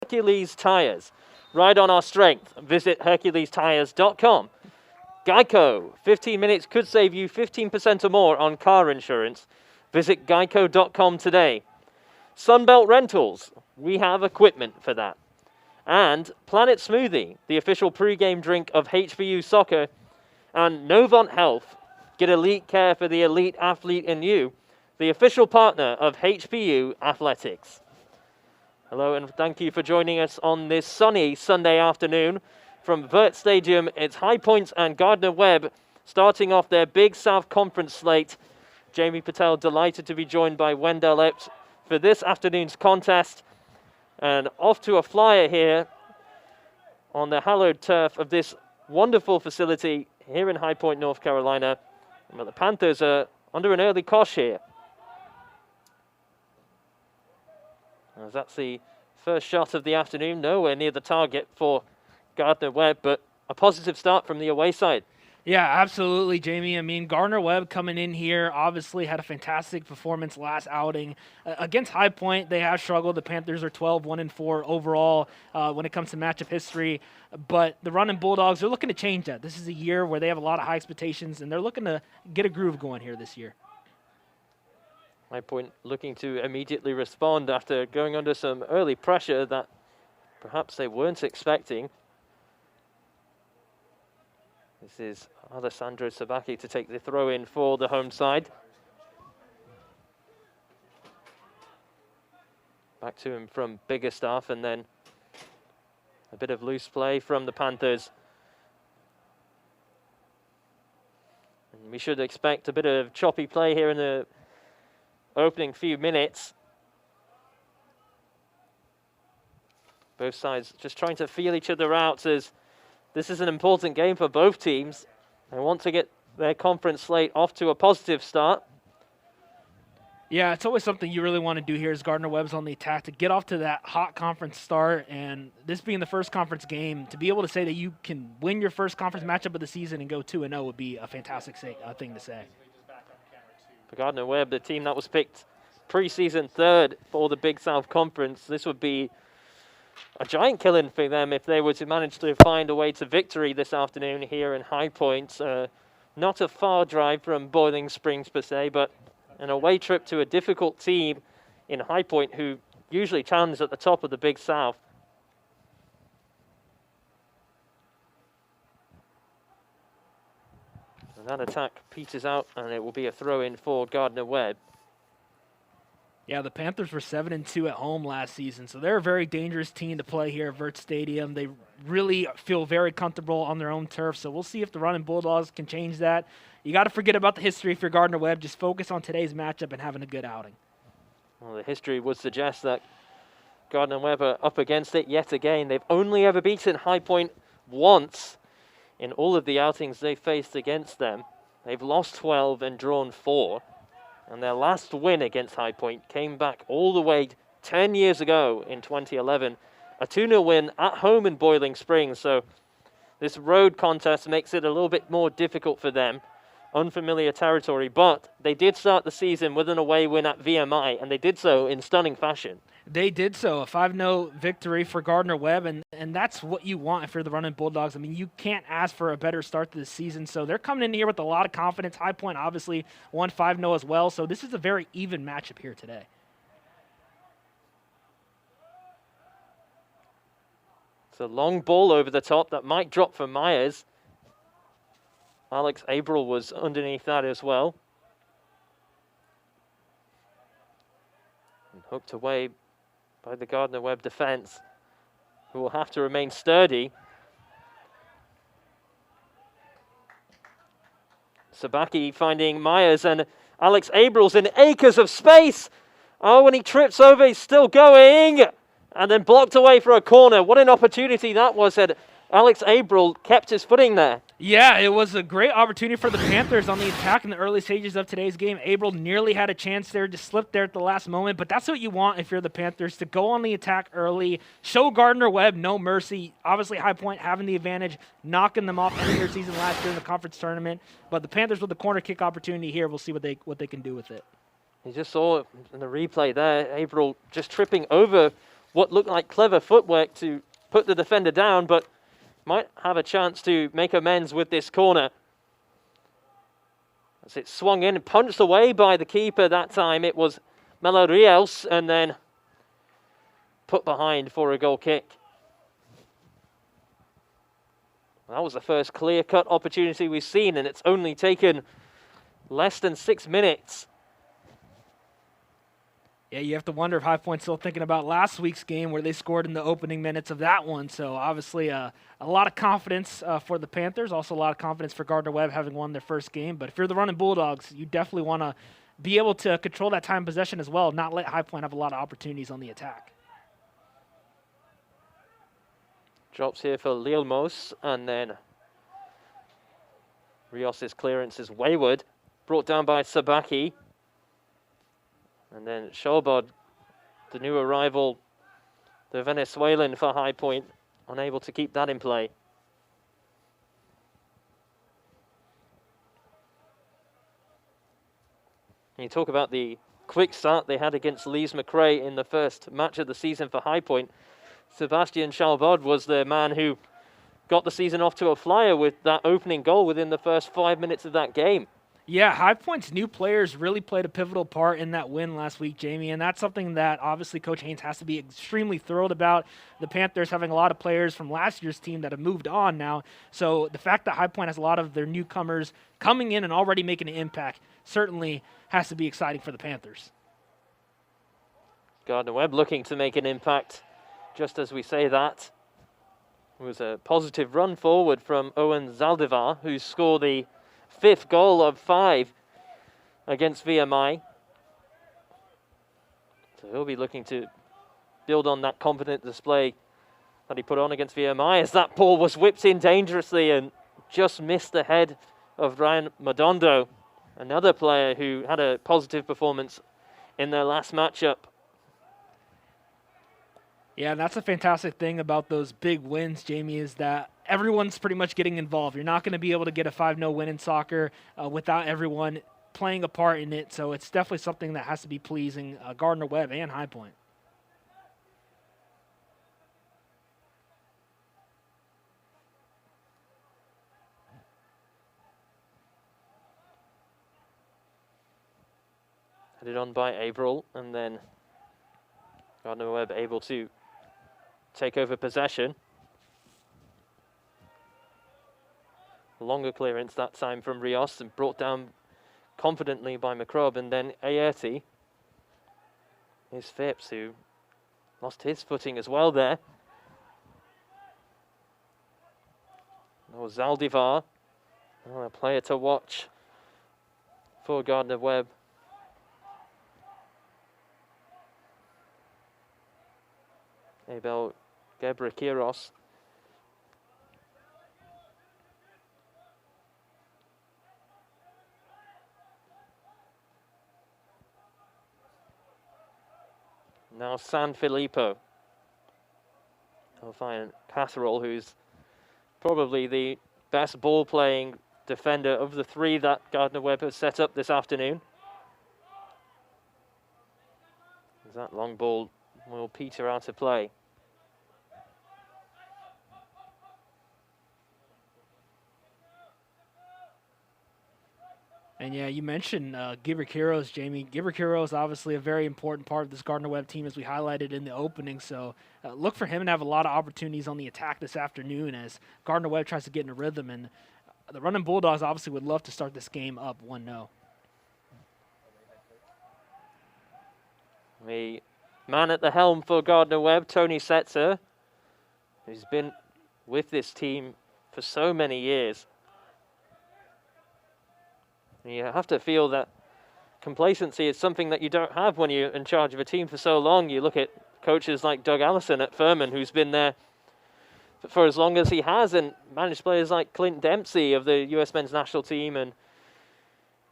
Hercules Tires. Ride on our strength. Visit HerculesTires.com. Geico, 15 minutes could save you 15% or more on car insurance. Visit geico.com today. Sunbelt Rentals, we have equipment for that. And Planet Smoothie, the official pre-game drink of HBU Soccer. And Novant Health, get elite care for the elite athlete in you, the official partner of HBU Athletics. Hello and thank you for joining us on this sunny Sunday afternoon. From Vert Stadium, it's High Point and Gardner Webb starting off their Big South Conference slate. Jamie Patel delighted to be joined by Wendell Epps for this afternoon's contest. And off to a flyer here on the hallowed turf of this wonderful facility here in High Point, North Carolina. But the Panthers are under an early cosh here. As that's the first shot of the afternoon, nowhere near the target for Gardner Webb, but a positive start from the away side. Yeah, absolutely, Jamie. I mean, Gardner Webb coming in here obviously had a fantastic performance last outing. Against High Point, they have struggled. The Panthers are 12-1-4 overall when it comes to matchup history. But the Running Bulldogs are looking to change that. This is a year where they have a lot of high expectations, and they're looking to get a groove going here this year. High Point looking to immediately respond after going under some early pressure that perhaps they weren't expecting. This is Alessandro Sabaki to take the throw in for the home side. Back to him from Biggerstaff, and then a bit of loose play from the Panthers. And we should expect a bit of choppy play here in the opening few minutes. Both sides just trying to feel each other out as this is an important game for both teams. They want to get their conference slate off to a positive start. Yeah, it's always something you really want to do here as Gardner Webb's on the attack to get off to that hot conference start. And this being the first conference game, to be able to say that you can win your first conference matchup of the season and go 2-0 would be a fantastic thing to say. For Gardner Webb, the team that was picked preseason third for the Big South Conference, this would be a giant killing for them if they were to manage to find a way to victory this afternoon here in High Point. Not a far drive from Boiling Springs per se, but an away trip to a difficult team in High Point who usually challenge at the top of the Big South. And that attack peters out, and it will be a throw-in for Gardner Webb. Yeah, the Panthers were 7-2 at home last season, so they're a very dangerous team to play here at Vert Stadium. They really feel very comfortable on their own turf, so we'll see if the Running Bulldogs can change that. You got to forget about the history for Gardner Webb. Just focus on today's matchup and having a good outing. Well, the history would suggest that Gardner Webb are up against it yet again. They've only ever beaten High Point once in all of the outings they faced against them. They've lost 12 and drawn 4. And their last win against High Point came back all the way 10 years ago in 2011. A 2-0 win at home in Boiling Springs. So this road contest makes it a little bit more difficult for them. Unfamiliar territory, but they did start the season with an away win at VMI, and they did so in stunning fashion. They did so, a 5-0 victory for Gardner Webb, and that's what you want if you're the Running Bulldogs. I mean, you can't ask for a better start to the season, so they're coming in here with a lot of confidence. High Point obviously won 5-0 as well, so this is a very even matchup here today. It's a long ball over the top that might drop for Myers. Alex Abril was underneath that as well. And hooked away by the Gardner Webb defense, who will have to remain sturdy. Sabaki finding Myers, and Alex Abril's in acres of space. Oh, when he trips over, he's still going. And then blocked away for a corner. What an opportunity that was. That Alex Abril kept his footing there. Yeah, it was a great opportunity for the Panthers on the attack in the early stages of today's game. Abril nearly had a chance there, just slipped there at the last moment, but that's what you want if you're the Panthers, to go on the attack early, show Gardner Webb no mercy. Obviously, High Point having the advantage, knocking them off end of their season last year in the conference tournament, but the Panthers with the corner kick opportunity here, we'll see what they can do with it. You just saw in the replay there, Abril just tripping over what looked like clever footwork to put the defender down, but might have a chance to make amends with this corner. As it swung in and punched away by the keeper that time, it was Melo Rios, and then put behind for a goal kick. That was the first clear-cut opportunity we've seen, and it's only taken less than 6 minutes. Yeah, you have to wonder if High Point's still thinking about last week's game where they scored in the opening minutes of that one. So obviously a lot of confidence for the Panthers, also a lot of confidence for Gardner Webb having won their first game. But if you're the running Bulldogs, you definitely want to be able to control that time possession as well, not let High Point have a lot of opportunities on the attack. Drops here for Lilmos, and then Rios' clearance is wayward, brought down by Sabaki. And then Shobod, the new arrival, the Venezuelan for High Point, unable to keep that in play. And you talk about the quick start they had against Lees McRae in the first match of the season for High Point. Sebastian Shobod was the man who got the season off to a flyer with that opening goal within the first 5 minutes of that game. Yeah, High Point's new players really played a pivotal part in that win last week, Jamie, and that's something that obviously Coach Haynes has to be extremely thrilled about. The Panthers having a lot of players from last year's team that have moved on now, so the fact that High Point has a lot of their newcomers coming in and already making an impact certainly has to be exciting for the Panthers. Gardner Webb looking to make an impact, just as we say that. It was a positive run forward from Owen Zaldivar, who scored the 5th goal of 5 against VMI. So he'll be looking to build on that confident display that he put on against VMI, as that ball was whipped in dangerously and just missed the head of Ryan Madondo, another player who had a positive performance in their last matchup. Yeah, that's a fantastic thing about those big wins, Jamie, is that everyone's pretty much getting involved. You're not going to be able to get a 5-0 win in soccer without everyone playing a part in it, so it's definitely something that has to be pleasing Gardner Webb and High Point. Headed on by Averill, and then Gardner Webb able to take over possession. Longer clearance that time from Rios and brought down confidently by McRobb, and then Aerti is Phipps, who lost his footing as well there. Oh, Zaldivar, a player to watch for Gardner Webb. Abel Gebrakiros. Now San Filippo. I'll find Catherall, who's probably the best ball-playing defender of the 3 that Gardner Webb has set up this afternoon. That long ball will peter out of play. And yeah, you mentioned Gibber-Kiros, Jamie. Gibber-Kiros is obviously a very important part of this Gardner Webb team, as we highlighted in the opening. So look for him to have a lot of opportunities on the attack this afternoon as Gardner Webb tries to get in a rhythm. And the running Bulldogs obviously would love to start this game up 1-0. The man at the helm for Gardner Webb, Tony Setzer, who's been with this team for so many years. You have to feel that complacency is something that you don't have when you're in charge of a team for so long. You look at coaches like Doug Allison at Furman, who's been there for as long as he has, and managed players like Clint Dempsey of the US men's national team. And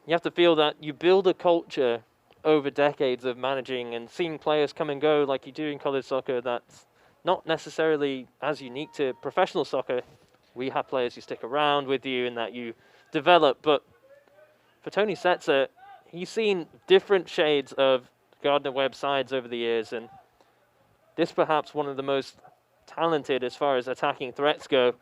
you have to feel that you build a culture over decades of managing and seeing players come and go like you do in college soccer that's not necessarily as unique to professional soccer. We have players who stick around with you and that you develop, but for Tony Setzer, he's seen different shades of Gardner Webb sides over the years, and This perhaps one of the most talented as far as attacking threats go.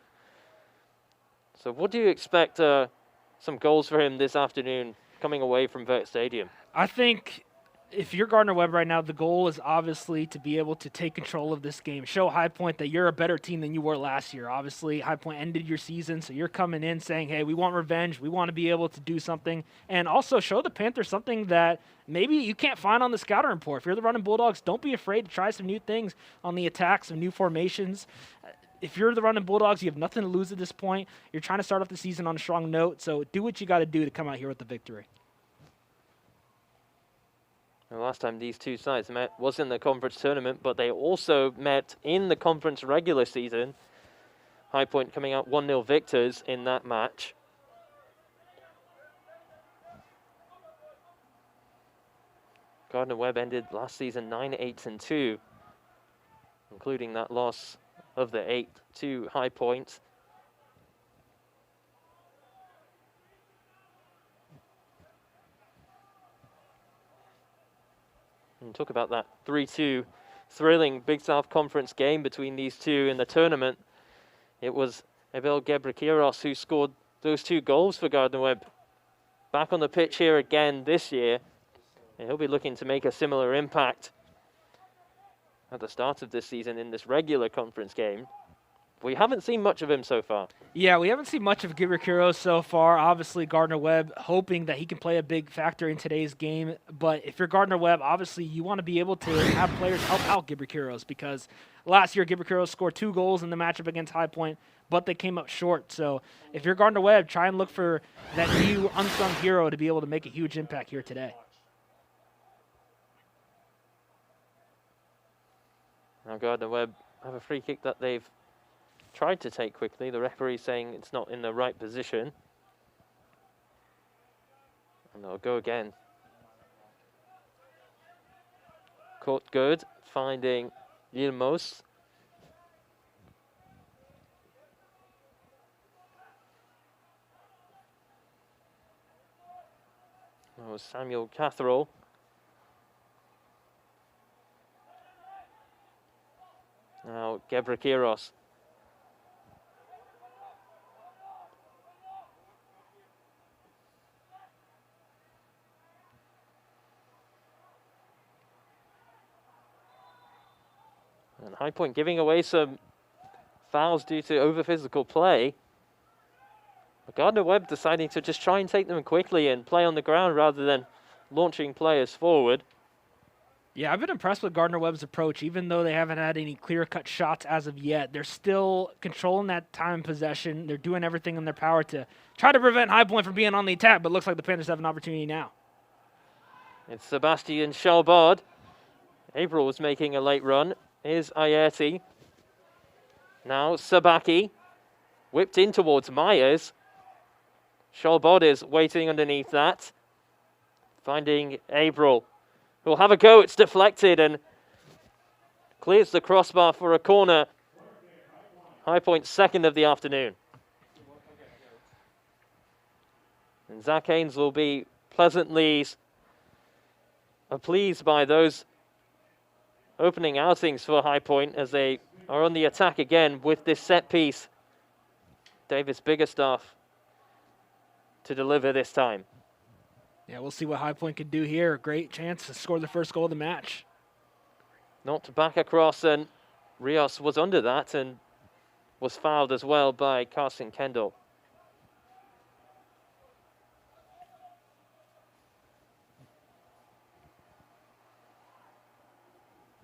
So what do you expect some goals for him this afternoon coming away from Vert Stadium? I think if you're Gardner Webb right now, the goal is obviously to be able to take control of this game. Show High Point that you're a better team than you were last year. Obviously, High Point ended your season, so you're coming in saying, hey, we want revenge. We want to be able to do something. And also show the Panthers something that maybe you can't find on the scouting report. If you're the Running Bulldogs, don't be afraid to try some new things on the attack, some new formations. If you're the Running Bulldogs, you have nothing to lose at this point. You're trying to start off the season on a strong note, so do what you got to do to come out here with the victory. The last time these two sides met was in the conference tournament, but they also met in the conference regular season. High Point coming out 1-0 victors in that match. Gardner Webb ended last season 9-8-2, including that loss of the 8 to High Point. And talk about that 3-2 thrilling Big South Conference game between these two in the tournament. It was Abel Gebrekiros who scored those 2 goals for Gardner Webb. Back on the pitch here again this year, and he'll be looking to make a similar impact at the start of this season in this regular conference game. We haven't seen much of him so far. Yeah, we haven't seen much of Gebrekiros so far. Obviously, Gardner Webb hoping that he can play a big factor in today's game. But if you're Gardner Webb, obviously you want to be able to have players help out Gebrekiros, because last year Gebrekiros scored 2 goals in the matchup against High Point, but they came up short. So if you're Gardner Webb, try and look for that new unsung hero to be able to make a huge impact here today. Now Gardner Webb have a free kick that they've tried to take quickly. The referee saying it's not in the right position. And they'll go again. Caught good, finding Yilmaz. That was Samuel Catherall. Now Gebrekiros. And High Point giving away some fouls due to over-physical play. But Gardner Webb deciding to just try and take them quickly and play on the ground rather than launching players forward. Yeah, I've been impressed with Gardner Webb's approach. Even though they haven't had any clear-cut shots as of yet, they're still controlling that time possession. They're doing everything in their power to try to prevent High Point from being on the attack, but looks like the Panthers have an opportunity now. It's Sebastian Schalbard. April was making a late run. Here's Ayerti. Now Sabaki. Whipped in towards Myers. Schalbard is waiting underneath that. Finding April. Who'll have a go. It's deflected and clears the crossbar for a corner. High Point second of the afternoon. And Zach Haynes will be pleasantly pleased by those opening outings for High Point as they are on the attack again with this set piece. Davis Biggerstaff to deliver this time. Yeah, we'll see what High Point can do here. Great chance to score the first goal of the match. Knocked back across, and Rios was under that and was fouled as well by Carson Kendall.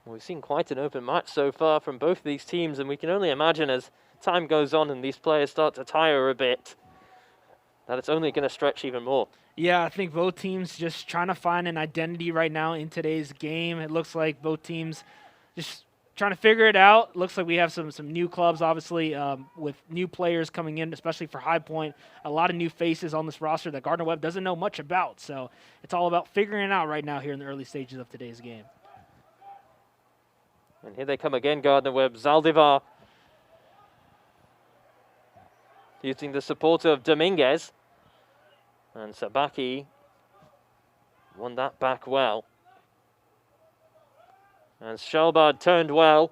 We've seen quite an open match so far from both of these teams, and we can only imagine as time goes on and these players start to tire a bit, that it's only going to stretch even more. Yeah, I think both teams just trying to find an identity right now in today's game. It looks like both teams just trying to figure it out. Looks like we have some new clubs, obviously, with new players coming in, especially for High Point. A lot of new faces on this roster that Gardner Webb doesn't know much about. So it's all about figuring it out right now here in the early stages of today's game. And here they come again, Gardner Webb. Zaldivar using the support of Dominguez. And Sabaki won that back well. And Schalbard turned well.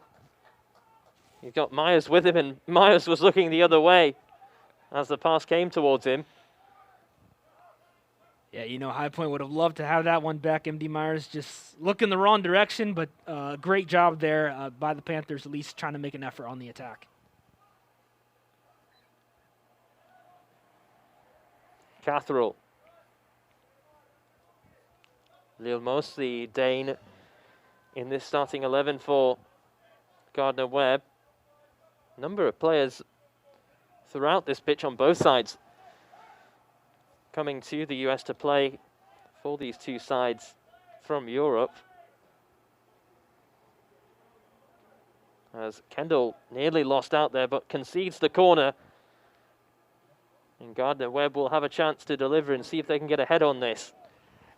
He's got Myers with him, and Myers was looking the other way as the pass came towards him. Yeah, High Point would have loved to have that one back. MD Myers just looking the wrong direction, but great job there by the Panthers, at least trying to make an effort on the attack. Catherall. Lilmos, the Dane, in this starting 11 for Gardner Webb. Number of players throughout this pitch on both sides coming to the US to play for these two sides from Europe. As Kendall nearly lost out there, but concedes the corner. And Gardner Webb will have a chance to deliver and see if they can get ahead on this.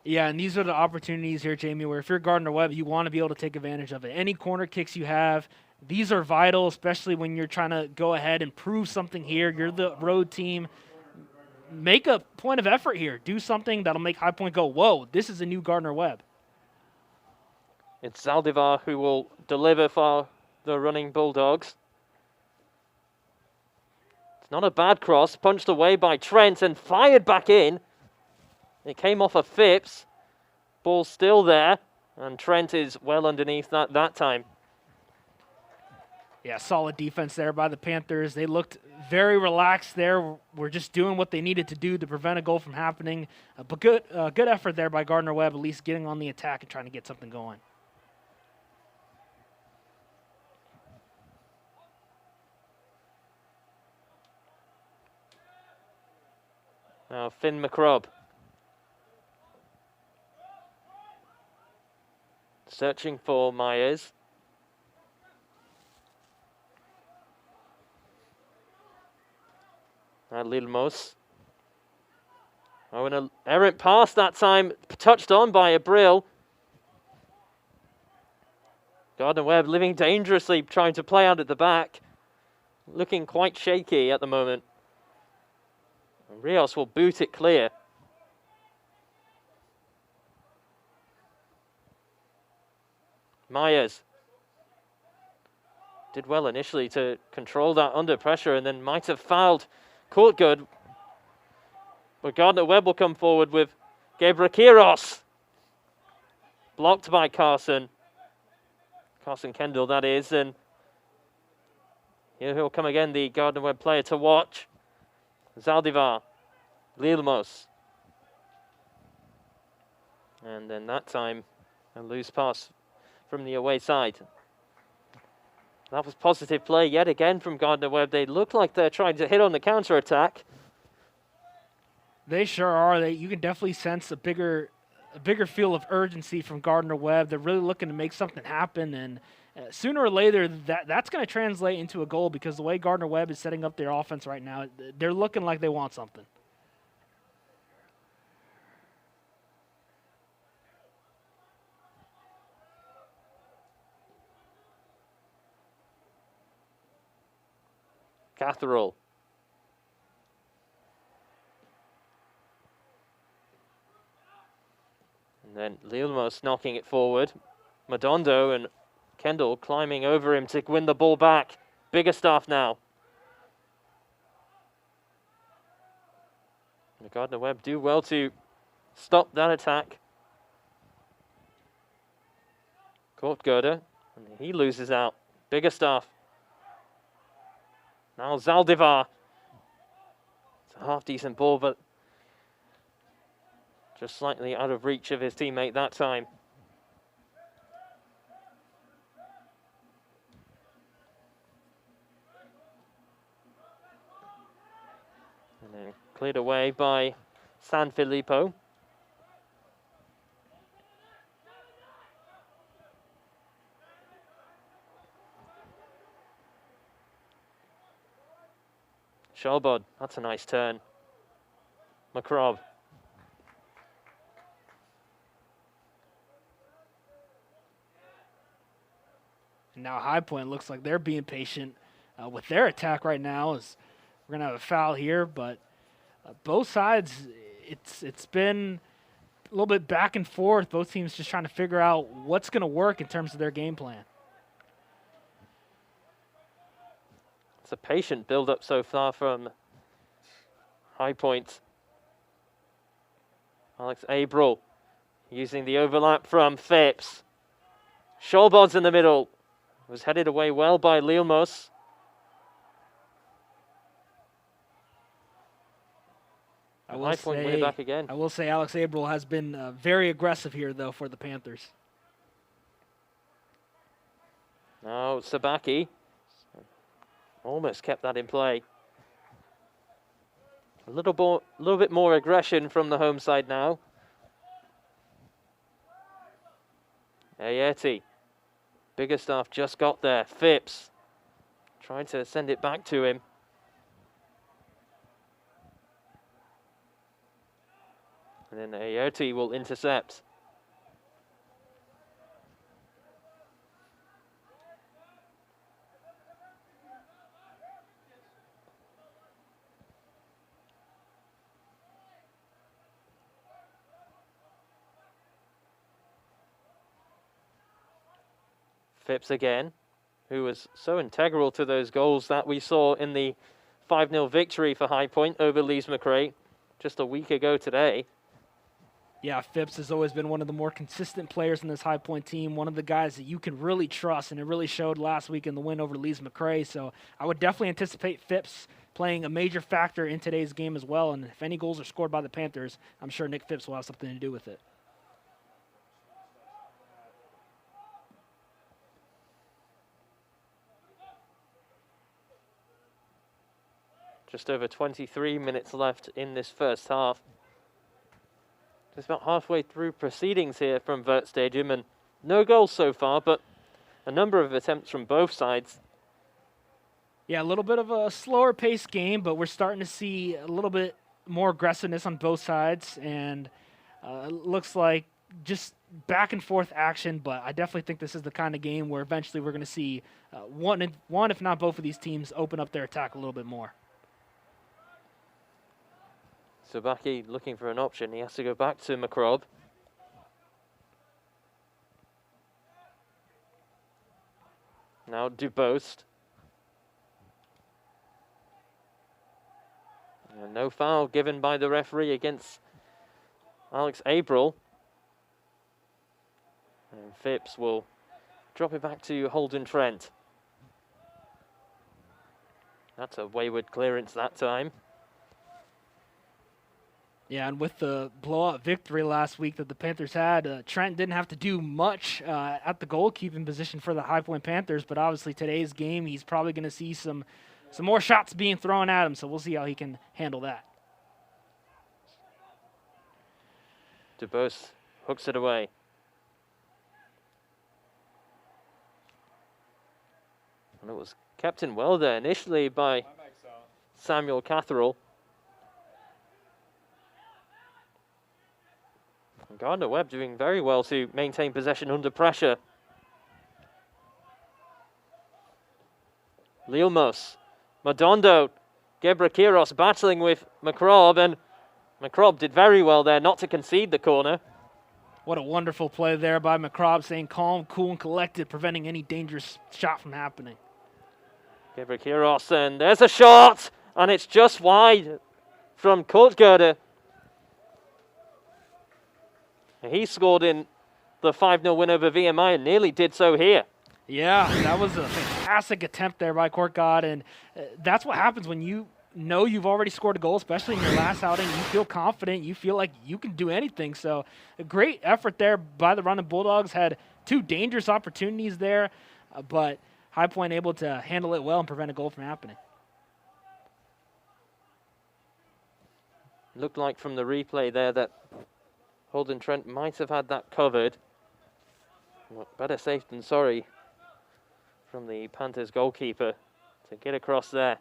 Yeah, and these are the opportunities here, Jamie, where if you're Gardner Webb, you want to be able to take advantage of it. Any corner kicks you have, these are vital, especially when you're trying to go ahead and prove something here. You're the road team. Make a point of effort here. Do something that'll make High Point go, whoa, this is a new Gardner Webb. It's Zaldivar who will deliver for the running Bulldogs. It's not a bad cross, punched away by Trent and fired back in. It came off of Phipps. Ball still there, and Trent is well underneath that time. Yeah, solid defense there by the Panthers. They looked very relaxed there. We're just doing what they needed to do to prevent a goal from happening. But good effort there by Gardner Webb, at least getting on the attack and trying to get something going. Now Finn McRobb. Searching for Myers. Now Lilmos. Oh, and an errant pass that time, touched on by Abril. Gardner Webb living dangerously, trying to play out at the back. Looking quite shaky at the moment. And Rios will boot it clear. Myers did well initially to control that under pressure and then might have fouled Courtgood. But Gardner Webb will come forward with Gebrekiros. Blocked by Carson Kendall, that is. And here he'll come again, the Gardner Webb player to watch. Zaldivar, Lilmos. And then that time, a loose pass from the away side. That was positive play yet again from Gardner Webb. They look like they're trying to hit on the counter-attack. They sure are. You can definitely sense a bigger feel of urgency from Gardner Webb. They're really looking to make something happen, and sooner or later, that's going to translate into a goal because the way Gardner Webb is setting up their offense right now, they're looking like they want something. Catherall. And then Lilmos knocking it forward. Madondo and Kendall climbing over him to win the ball back. Biggerstaff now. And Gardner Webb do well to stop that attack. Courtgood, and he loses out. Biggerstaff. Now Zaldivar. It's a half-decent ball, but just slightly out of reach of his teammate that time. And then cleared away by Sanfilippo. Schalbard, that's a nice turn. McRobb. And now High Point looks like they're being patient with their attack right now. As we're gonna have a foul here, but both sides, it's been little bit back and forth. Both teams just trying to figure out what's going to work in terms of their game plan. It's a patient build-up so far from High Point. Alex Abril using the overlap from Phipps. Scholbod's in the middle. Was headed away well by Lilmos. High Point way back again. I will say Alex Abril has been very aggressive here, though, for the Panthers. Now Sabaki almost kept that in play. A little bit more aggression from the home side now. Ayeti. Biggerstaff just got there. Phipps trying to send it back to him. And then Ayeti will intercept. Phipps again, who was so integral to those goals that we saw in the 5-0 victory for High Point over Lees McRae just a week ago today. Yeah, Phipps has always been one of the more consistent players in this High Point team, one of the guys that you can really trust, and it really showed last week in the win over Lees McRae. So I would definitely anticipate Phipps playing a major factor in today's game as well, and if any goals are scored by the Panthers, I'm sure Nick Phipps will have something to do with it. Just over 23 minutes left in this first half. Just about halfway through proceedings here from Vert Stadium, and no goals so far, but a number of attempts from both sides. Yeah, a little bit of a slower paced game, but we're starting to see a little bit more aggressiveness on both sides, and it looks like just back and forth action, but I definitely think this is the kind of game where eventually we're going to see one, if not both of these teams, open up their attack a little bit more. Sabaki looking for an option. He has to go back to McRobb. Now Dubost. And no foul given by the referee against Alex Abril. And Phipps will drop it back to Holden Trent. That's a wayward clearance that time. Yeah, and with the blowout victory last week that the Panthers had, Trent didn't have to do much at the goalkeeping position for the High Point Panthers, but obviously today's game, he's probably going to see some more shots being thrown at him, so we'll see how he can handle that. Dubost hooks it away. And it was kept in well there initially by Samuel Catherall. And Gardner Webb doing very well to maintain possession under pressure. Lilmos, Madondo, Gebrakiros battling with McRobb, and McRobb did very well there not to concede the corner. What a wonderful play there by McRobb, staying calm, cool, and collected, preventing any dangerous shot from happening. Gebrakiros, and there's a shot, and it's just wide from Kortgerde. He scored in the 5-0 win over VMI and nearly did so here. Yeah, that was a fantastic attempt there by Kortgade, and that's what happens when you know you've already scored a goal, especially in your last outing. You feel confident. You feel like you can do anything. So a great effort there by the Running Bulldogs. Had two dangerous opportunities there, but High Point able to handle it well and prevent a goal from happening. Looked like from the replay there that Holden Trent might have had that covered. Well, better safe than sorry from the Panthers goalkeeper to get across there.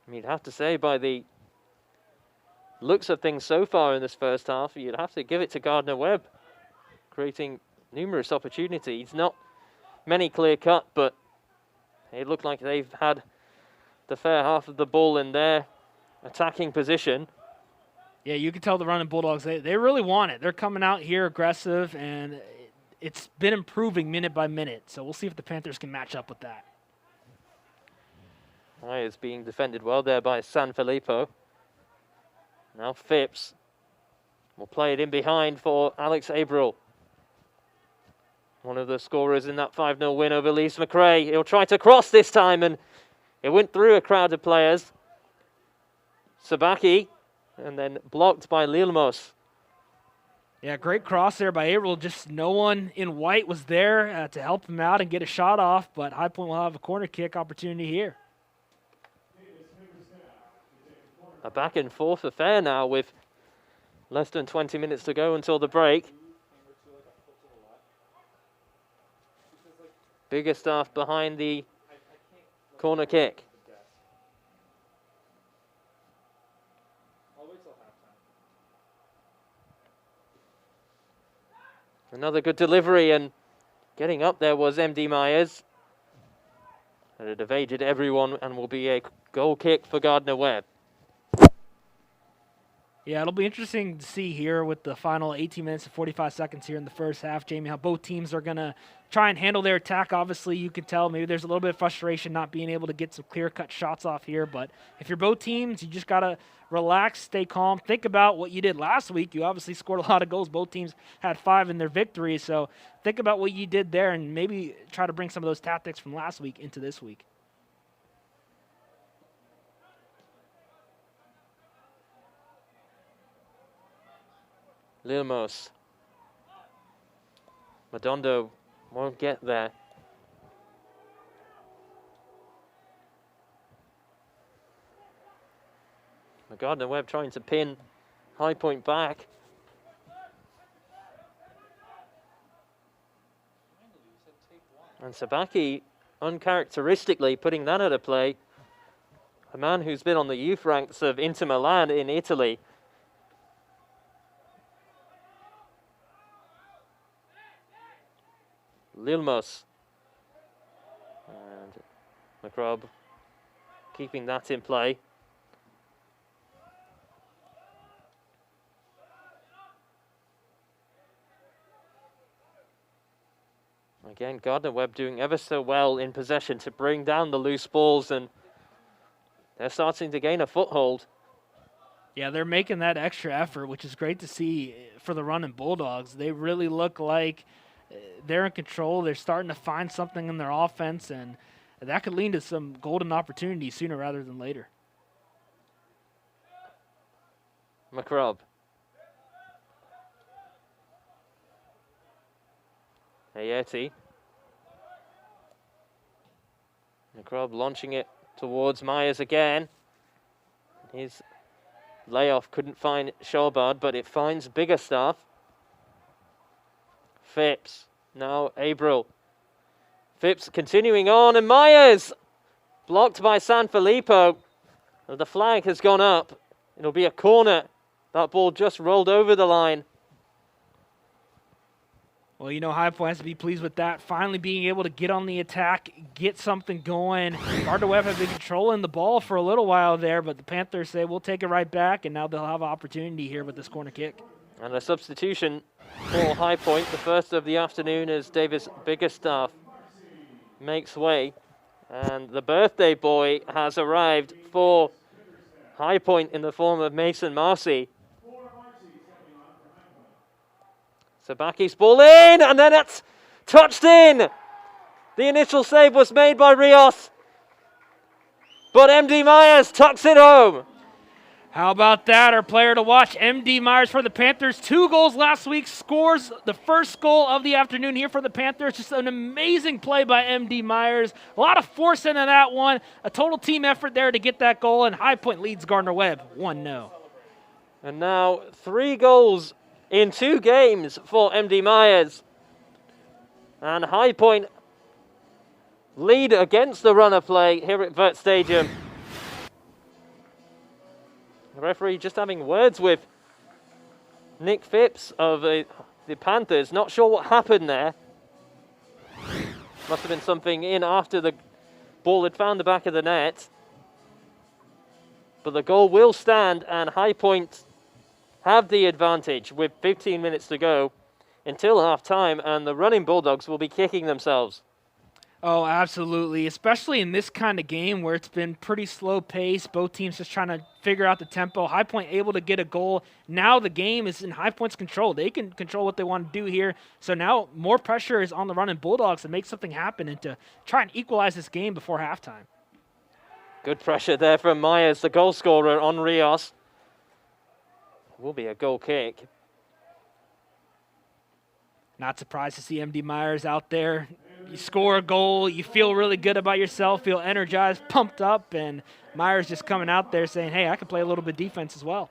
I mean, you'd have to say by the looks of things so far in this first half, you'd have to give it to Gardner Webb, creating numerous opportunities. Not many clear cut, but It looked like they've had the fair half of the ball in their attacking position. Yeah, you can tell the running Bulldogs, they really want it. They're coming out here aggressive, and it's been improving minute by minute. So we'll see if the Panthers can match up with that. Myers being defended well there by Sanfilippo. Now Phipps will play it in behind for Alex Averill. One of the scorers in that 5-0 win over Leeds McRae. He'll try to cross this time, and it went through a crowd of players. Sabaki, and then blocked by Lilmos. Yeah, great cross there by Averill. Just no one in white was there to help him out and get a shot off, but High Point will have a corner kick opportunity here. A back and forth affair now with less than 20 minutes to go until the break. Biggerstaff behind the corner kick. Another good delivery, and getting up there was MD Myers. And it evaded everyone and will be a goal kick for Gardner Webb. Yeah, it'll be interesting to see here with the final 18 minutes and 45 seconds here in the first half, Jamie, how both teams are going to try and handle their attack. Obviously, you can tell maybe there's a little bit of frustration not being able to get some clear-cut shots off here. But if you're both teams, you just got to relax, stay calm. Think about what you did last week. You obviously scored a lot of goals. Both teams had 5 in their victory. So think about what you did there and maybe try to bring some of those tactics from last week into this week. Lilmos. Madondo won't get there. Gardner Webb trying to pin High Point back. And Sabaki uncharacteristically putting that out of play. A man who's been on the youth ranks of Inter Milan in Italy. Lilmos. And McRobb keeping that in play. Again, Gardner Webb doing ever so well in possession to bring down the loose balls, and they're starting to gain a foothold. Yeah, they're making that extra effort, which is great to see for the running Bulldogs. They really look like they're in control. They're starting to find something in their offense, and that could lead to some golden opportunities sooner rather than later. McRobb. Ayeti. McRobb launching it towards Myers again. His layoff couldn't find Shawbard, but it finds Biggerstaff. Phipps, now Averill. Phipps continuing on, and Myers blocked by Sanfilippo. The flag has gone up. It'll be a corner. That ball just rolled over the line. Well, you know, High Point has to be pleased with that. Finally being able to get on the attack, get something going. Gardner Webb have been controlling the ball for a little while there, but the Panthers say, we'll take it right back, and now they'll have an opportunity here with this corner kick. And a substitution for High Point, the first of the afternoon, as Davis Biggerstaff makes way. And the birthday boy has arrived for High Point in the form of Mason Marcy. Sabaki's ball in, and then it's touched in. The initial save was made by Rios, but MD Myers tucks it home. How about that? Our player to watch, MD Myers for the Panthers. 2 goals last week, scores the first goal of the afternoon here for the Panthers. Just an amazing play by MD Myers. A lot of force into that one. A total team effort there to get that goal, and High Point leads Gardner Webb 1-0. And now 3 goals in 2 games for MD Myers. And High Point lead against the run of play here at Vert Stadium. The referee just having words with Nick Phipps of the Panthers. Not sure what happened there. Must have been something in after the ball had found the back of the net. But the goal will stand, and High Point have the advantage with 15 minutes to go until half-time, and the running Bulldogs will be kicking themselves. Oh, absolutely, especially in this kind of game where it's been pretty slow pace. Both teams just trying to figure out the tempo. High Point able to get a goal. Now the game is in High Point's control. They can control what they want to do here. So now more pressure is on the running Bulldogs to make something happen and to try and equalize this game before halftime. Good pressure there from Myers, the goal scorer on Rios. Will be a goal kick. Not surprised to see MD Myers out there. You score a goal, you feel really good about yourself, feel energized, pumped up, and Myers just coming out there saying, hey, I can play a little bit defense as well.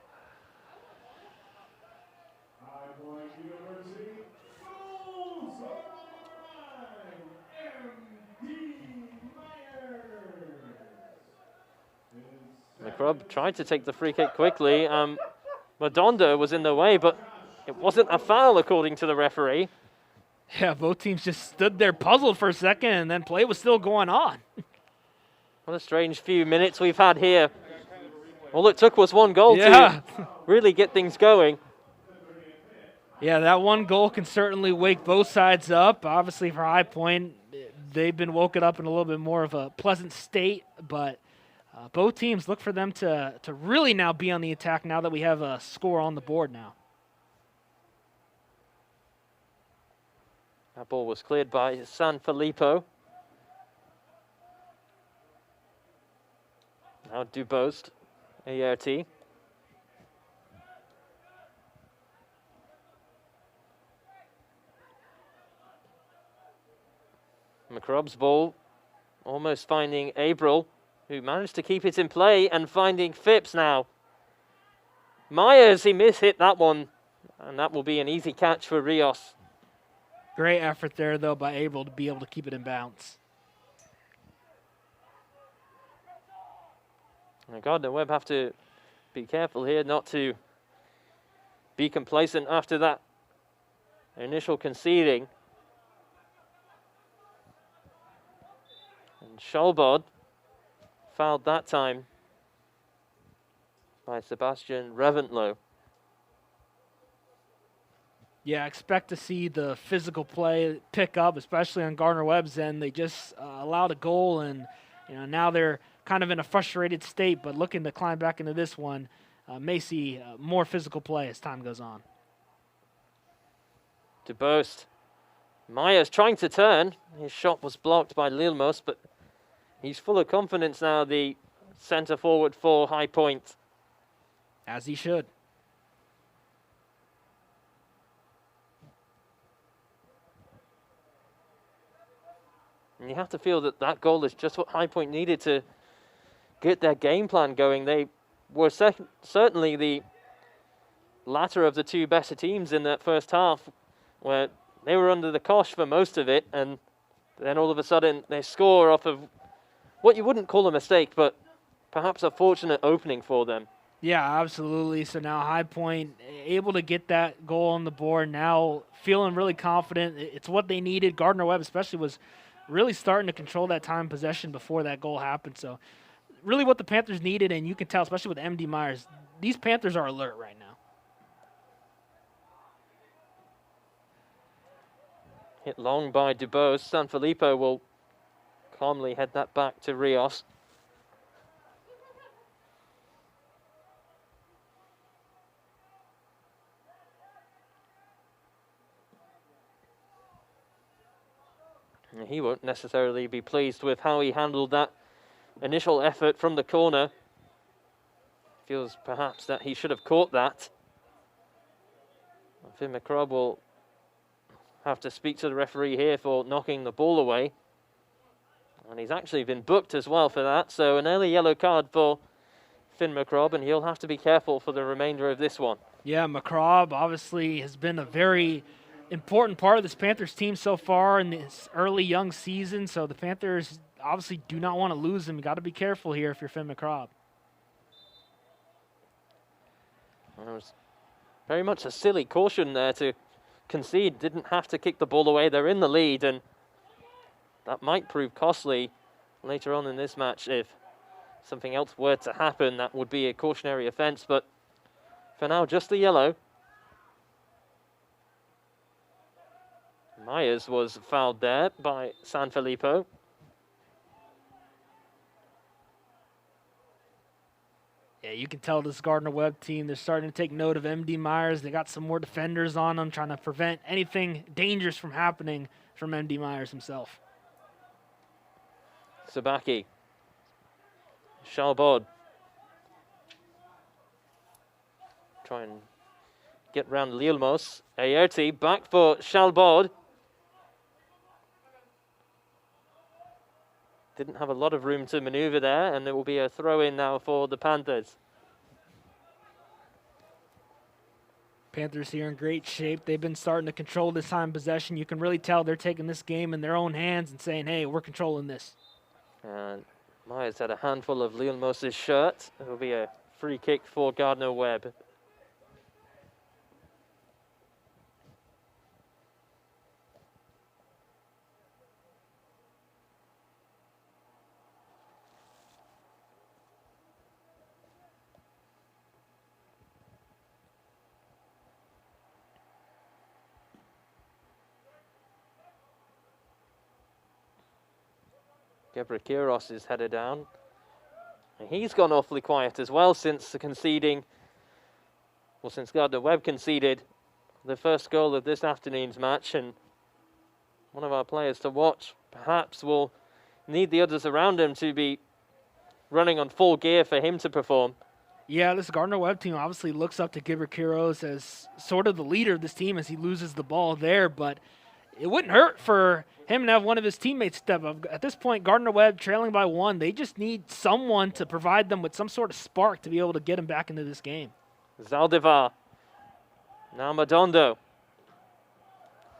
McRobb tried to take the free kick quickly. Madondo was in the way, but it wasn't a foul according to the referee. Yeah, both teams just stood there puzzled for a second, and then play was still going on. What a strange few minutes we've had here. All it took was one goal to really get things going. Yeah, that one goal can certainly wake both sides up. Obviously, for High Point, they've been woken up in a little bit more of a pleasant state, but both teams look for them to really now be on the attack now that we have a score on the board now. That ball was cleared by San Filippo. Now Dubost, ART. McRobb's ball almost finding Abril, who managed to keep it in play, and finding Phipps now. Myers, he mishit that one, and that will be an easy catch for Rios. Great effort there, though, by Abril to be able to keep it in bounds. And Gardner Webb have to be careful here not to be complacent after that initial conceding. And Scholbod fouled that time by Sebastian Reventlow. Yeah, expect to see the physical play pick up, especially on Gardner Webb's end. They just allowed a goal, and now they're kind of in a frustrated state, but looking to climb back into this one, may see more physical play as time goes on. Dubost. Myers trying to turn. His shot was blocked by Lilmos, but he's full of confidence now, the centre forward for High Point. As he should. And you have to feel that that goal is just what High Point needed to get their game plan going. They were certainly the latter of the two better teams in that first half, where they were under the cosh for most of it, and then all of a sudden they score off of what you wouldn't call a mistake, but perhaps a fortunate opening for them. Yeah, absolutely. So now High Point able to get that goal on the board, now feeling really confident. It's what they needed. Gardner Webb especially was really starting to control that time possession before that goal happened. So really what the Panthers needed, and you can tell, especially with MD Myers, these Panthers are alert right now. Hit long by Dubost. Sanfilippo will calmly head that back to Rios. He won't necessarily be pleased with how he handled that initial effort from the corner. Feels perhaps that he should have caught that. Finn McRobb will have to speak to the referee here for knocking the ball away. And he's actually been booked as well for that. So an early yellow card for Finn McRobb, and he'll have to be careful for the remainder of this one. Yeah, McRobb obviously has been a very important part of this Panthers team so far in this early young season. So the Panthers obviously do not want to lose him. You got to be careful here if you're Finn McRobb. It was very much a silly caution there to concede. Didn't have to kick the ball away. They're in the lead, and that might prove costly later on in this match if something else were to happen. That would be a cautionary offence, but for now, just the yellow. Myers was fouled there by Sanfilippo. Yeah, you can tell this Gardner Webb team, they're starting to take note of MD Myers. They got some more defenders on them, trying to prevent anything dangerous from happening from MD Myers himself. Sabaki. Shalbod. Try and get round Lilmos. Aerti back for Shalbod. Didn't have a lot of room to maneuver there, and there will be a throw-in now for the Panthers. Panthers here in great shape. They've been starting to control this time possession. You can really tell they're taking this game in their own hands and saying, hey, we're controlling this. And Myers had a handful of Lilmos' shirt. It will be a free kick for Gardner Webb. Gebrakiros is headed down. And he's gone awfully quiet as well since since Gardner Webb conceded the first goal of this afternoon's match. And one of our players to watch perhaps will need the others around him to be running on full gear for him to perform. Yeah, this Gardner Webb team obviously looks up to Gebrakiros as sort of the leader of this team as he loses the ball there, but it wouldn't hurt for him to have one of his teammates step up. At this point, Gardner Webb trailing by 1. They just need someone to provide them with some sort of spark to be able to get him back into this game. Zaldivar. Now Madondo.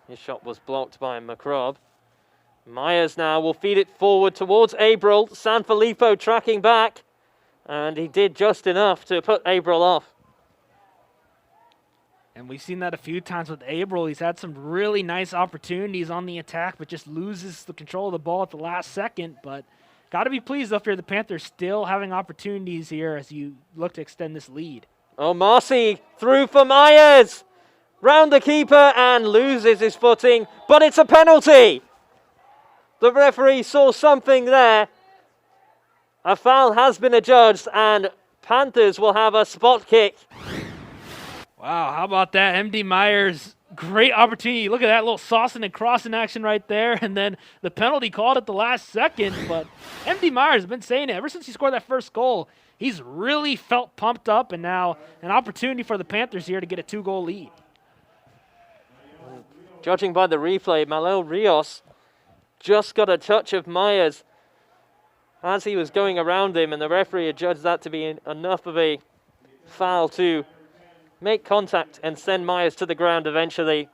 His shot was blocked by Macrob. Myers now will feed it forward towards Abril. Sanfilippo tracking back. And he did just enough to put Abril off. And we've seen that a few times with Abril. He's had some really nice opportunities on the attack, but just loses the control of the ball at the last second. But got to be pleased though, if you're the Panthers, still having opportunities here as you look to extend this lead. Oh, Marcy through for Myers. Round the keeper and loses his footing, but it's a penalty. The referee saw something there. A foul has been adjudged and Panthers will have a spot kick. Wow, how about that? MD Myers, great opportunity. Look at that little saucing and crossing action right there. And then the penalty called at the last second. But MD Myers has been saying it ever since he scored that first goal. He's really felt pumped up, and now an opportunity for the Panthers here to get a 2-goal lead. Judging by the replay, Malel Rios just got a touch of Myers as he was going around him, and the referee adjudged that to be enough of a foul to make contact and send Myers to the ground eventually.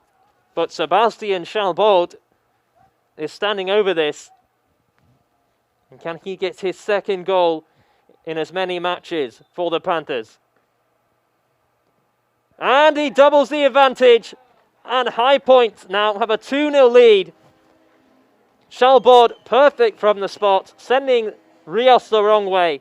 But Sebastian Chalbaud is standing over this. And can he get his second goal in as many matches for the Panthers? And he doubles the advantage. And High Point now have a 2-0 lead. Chalbaud perfect from the spot, sending Rios the wrong way.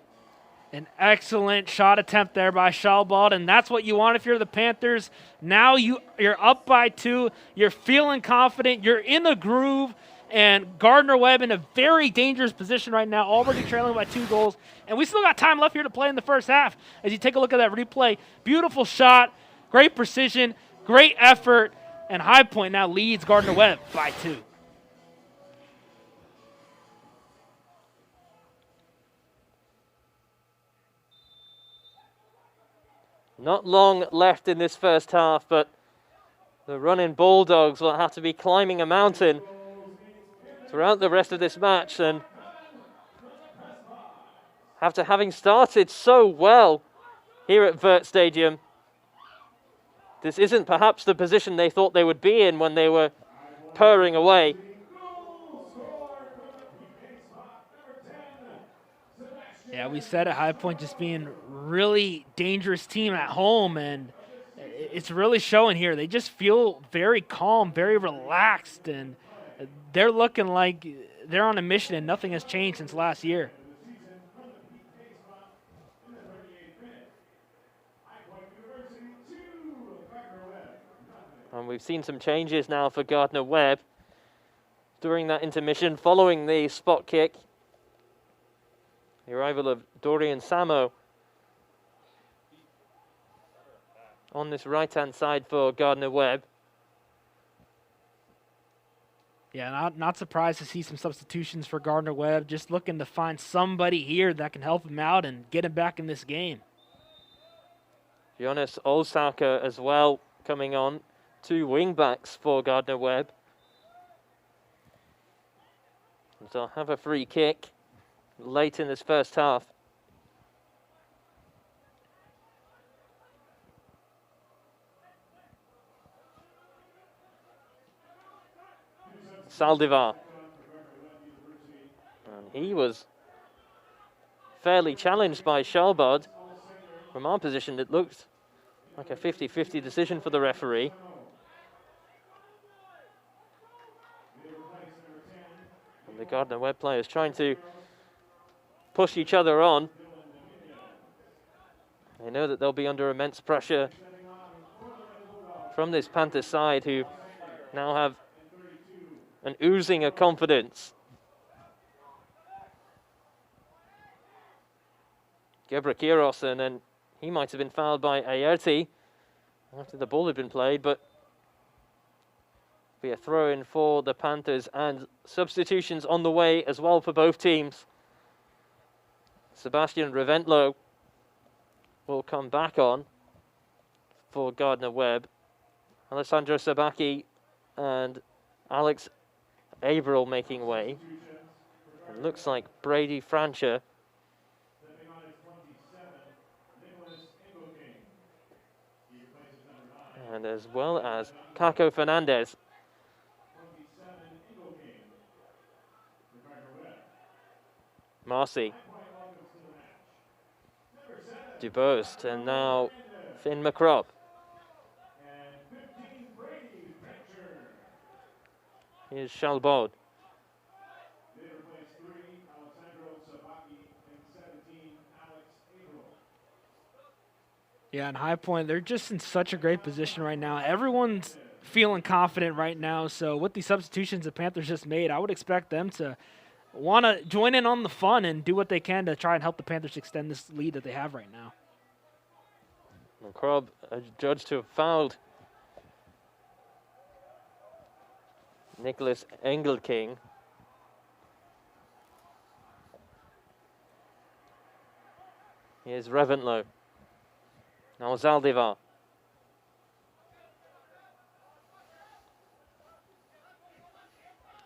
An excellent shot attempt there by Chalbaud, and that's what you want if you're the Panthers. Now you're up by 2. You're feeling confident. You're in the groove, and Gardner Webb in a very dangerous position right now, already trailing by 2 goals. And we still got time left here to play in the first half. As you take a look at that replay, beautiful shot, great precision, great effort, and High Point now leads Gardner Webb by 2. Not long left in this first half, but the running Bulldogs will have to be climbing a mountain throughout the rest of this match. And after having started so well here at Vert Stadium, this isn't perhaps the position they thought they would be in when they were purring away. Yeah, we said at High Point just being really dangerous team at home, and it's really showing here. They just feel very calm, very relaxed, and they're looking like they're on a mission and nothing has changed since last year. And we've seen some changes now for Gardner Webb during that intermission following the spot kick. The arrival of Dorian Samo on this right-hand side for Gardner Webb. Yeah, not surprised to see some substitutions for Gardner Webb, just looking to find somebody here that can help him out and get him back in this game. Jonas Olsauker as well coming on. 2 wing-backs for Gardner Webb. And so have a free kick late in this first half. Saldivar. And he was fairly challenged by Schalbard. From our position, it looked like a 50-50 decision for the referee. And the Gardner Webb players trying to push each other on. They know that they'll be under immense pressure from this Panther side, who now have an oozing of confidence. Gebrekiros, and then he might have been fouled by Aerti after the ball had been played, but be a throw-in for the Panthers, and substitutions on the way as well for both teams. Sebastian Reventlow will come back on for Gardner Webb. Alessandro Sabaki and Alex Averill making way. It looks like Brady Francher and as well as Caco Fernandez. Marcy. Dubost, and now Finn McCrobb. Here's Schalbard. Yeah, and High Point, they're just in such a great position right now. Everyone's feeling confident right now, so with the substitutions the Panthers just made, I would expect them to want to join in on the fun and do what they can to try and help the Panthers extend this lead that they have right now. McCrobb adjudged to have fouled Nicholas Engelking. Here's Reventlow. Now Zaldivar.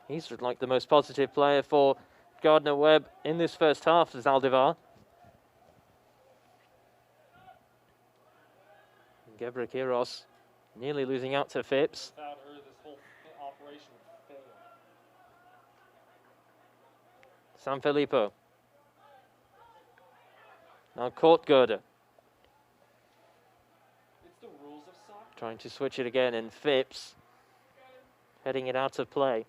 He's like the most positive player for Gardner Webb in this first half, Zaldivar. Gebrekiros nearly losing out to Phipps. Without her, this whole operation would fail. San Filippo. Now Kortgörder. It's the rules of soccer. Trying to switch it again, and Phipps heading it out of play.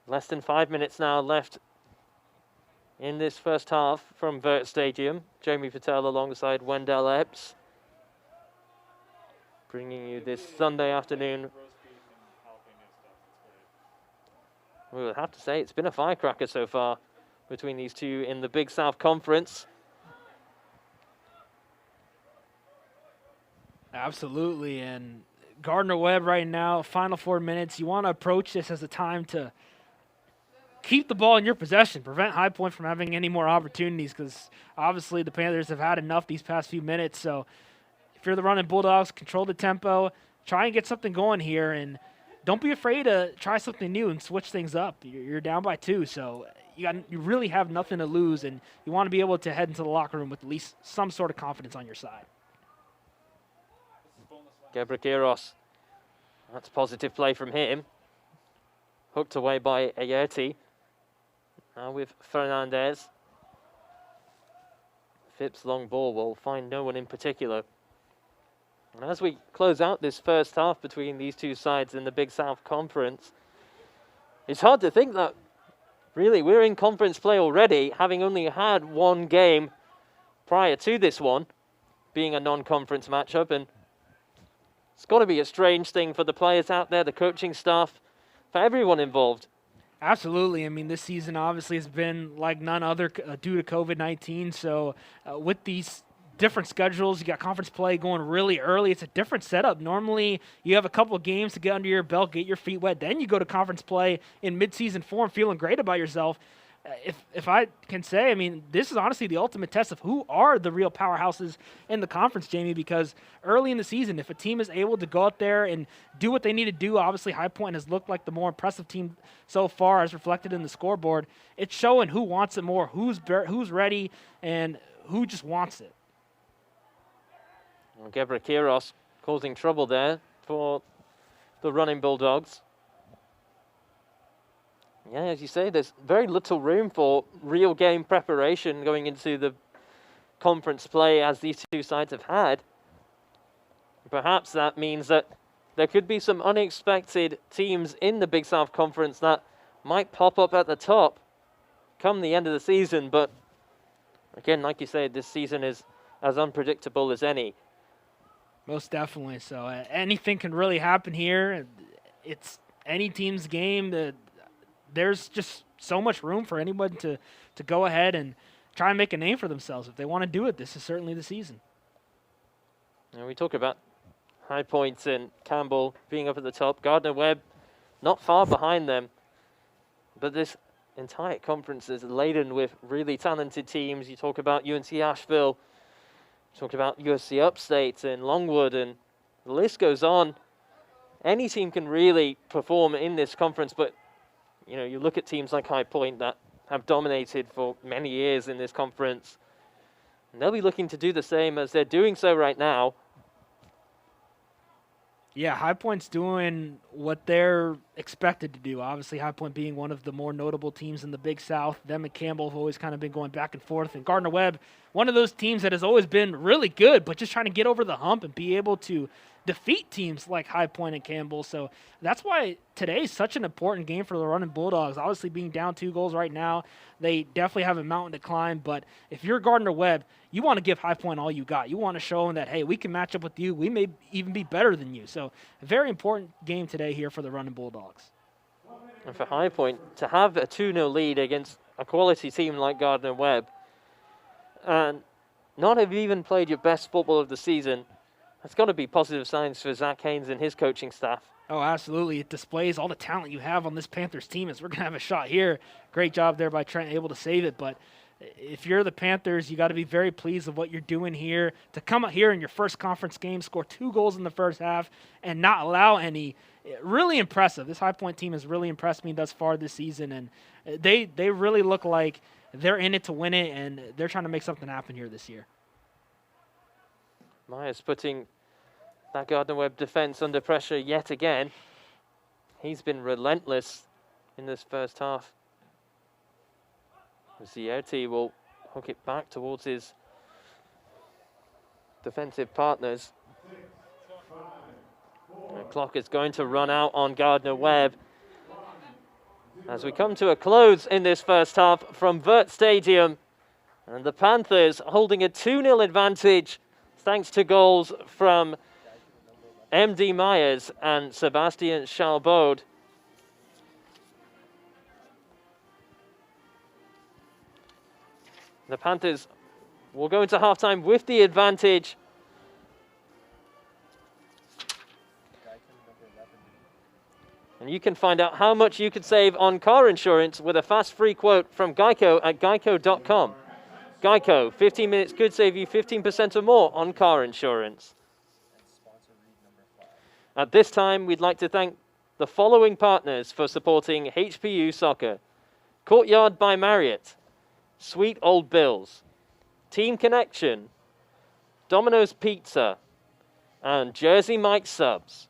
Less than 5 minutes now left in this first half from Vert Stadium. Jamie Patel alongside Wendell Epps, bringing you this Sunday afternoon. We would have to say it's been a firecracker so far between these two in the Big South Conference. Absolutely, and Gardner Webb right now, final 4 minutes, you want to approach this as a time to keep the ball in your possession, prevent High Point from having any more opportunities, because obviously the Panthers have had enough these past few minutes. So if you're the running Bulldogs, control the tempo, try and get something going here, and don't be afraid to try something new and switch things up. You're down by 2, so you really have nothing to lose, and you want to be able to head into the locker room with at least some sort of confidence on your side. Gebrekiros, that's positive play from him. Hooked away by Aerti. Now with Fernandez. Phipps' long ball will find no one in particular. And as we close out this first half between these two sides in the Big South Conference, it's hard to think that really, we're in conference play already, having only had one game prior to this one being a non-conference matchup, and it's got to be a strange thing for the players out there, the coaching staff, for everyone involved. Absolutely. I mean, this season obviously has been like none other due to COVID-19. So with these different schedules, you got conference play going really early. It's a different setup. Normally, you have a couple of games to get under your belt, get your feet wet. Then you go to conference play in mid-season form, feeling great about yourself. If I can say, I mean, this is honestly the ultimate test of who are the real powerhouses in the conference, Jamie, because early in the season, if a team is able to go out there and do what they need to do, obviously High Point has looked like the more impressive team so far as reflected in the scoreboard. It's showing who wants it more, who's ready, and who just wants it. Well, Gebra Kiros causing trouble there for the running Bulldogs. Yeah, as you say, there's very little room for real game preparation going into the conference play as these two sides have had. Perhaps that means that there could be some unexpected teams in the Big South Conference that might pop up at the top come the end of the season. But again, like you say, this season is as unpredictable as any. Most definitely. So anything can really happen here. It's any team's game. There's just so much room for anyone to go ahead and try and make a name for themselves. If they want to do it, this is certainly the season. And we talk about High Point and Campbell being up at the top. Gardner Webb not far behind them. But this entire conference is laden with really talented teams. You talk about UNC Asheville. You talk about USC Upstate and Longwood, and the list goes on. Any team can really perform in this conference, but you know, you look at teams like High Point that have dominated for many years in this conference, and they'll be looking to do the same as they're doing so right now. Yeah, High Point's doing what they're expected to do. Obviously, High Point being one of the more notable teams in the Big South. Them and Campbell have always kind of been going back and forth. And Gardner Webb, one of those teams that has always been really good, but just trying to get over the hump and be able to defeat teams like High Point and Campbell. So that's why today is such an important game for the Running Bulldogs. Obviously, being down 2 goals right now, they definitely have a mountain to climb. But if you're Gardner Webb, you want to give High Point all you got. You want to show them that, hey, we can match up with you. We may even be better than you. So a very important game today here for the Running Bulldogs. And for High Point, to have a 2-0 lead against a quality team like Gardner Webb and not have even played your best football of the season, that's got to be positive signs for Zach Haynes and his coaching staff. Oh, absolutely. It displays all the talent you have on this Panthers team as we're going to have a shot here. Great job there by Trent, able to save it. But if you're the Panthers, you got to be very pleased with what you're doing here. To come out here in your first conference game, score 2 goals in the first half, and not allow any, really impressive. This High Point team has really impressed me thus far this season, and they really look like they're in it to win it, and they're trying to make something happen here this year. Myers putting that Gardner Webb defense under pressure yet again. He's been relentless in this first half. Zierti will hook it back towards his defensive partners. The clock is going to run out on Gardner Webb as we come to a close in this first half from Vert Stadium, and the Panthers holding a 2-0 advantage thanks to goals from M.D. Myers and Sebastian Chalbaud. The Panthers will go into halftime with the advantage. And you can find out how much you could save on car insurance with a fast free quote from Geico at geico.com. Geico, 15 minutes could save you 15% or more on car insurance. At this time, we'd like to thank the following partners for supporting HPU Soccer: Courtyard by Marriott, Sweet Old Bills, Team Connection, Domino's Pizza, and Jersey Mike Subs.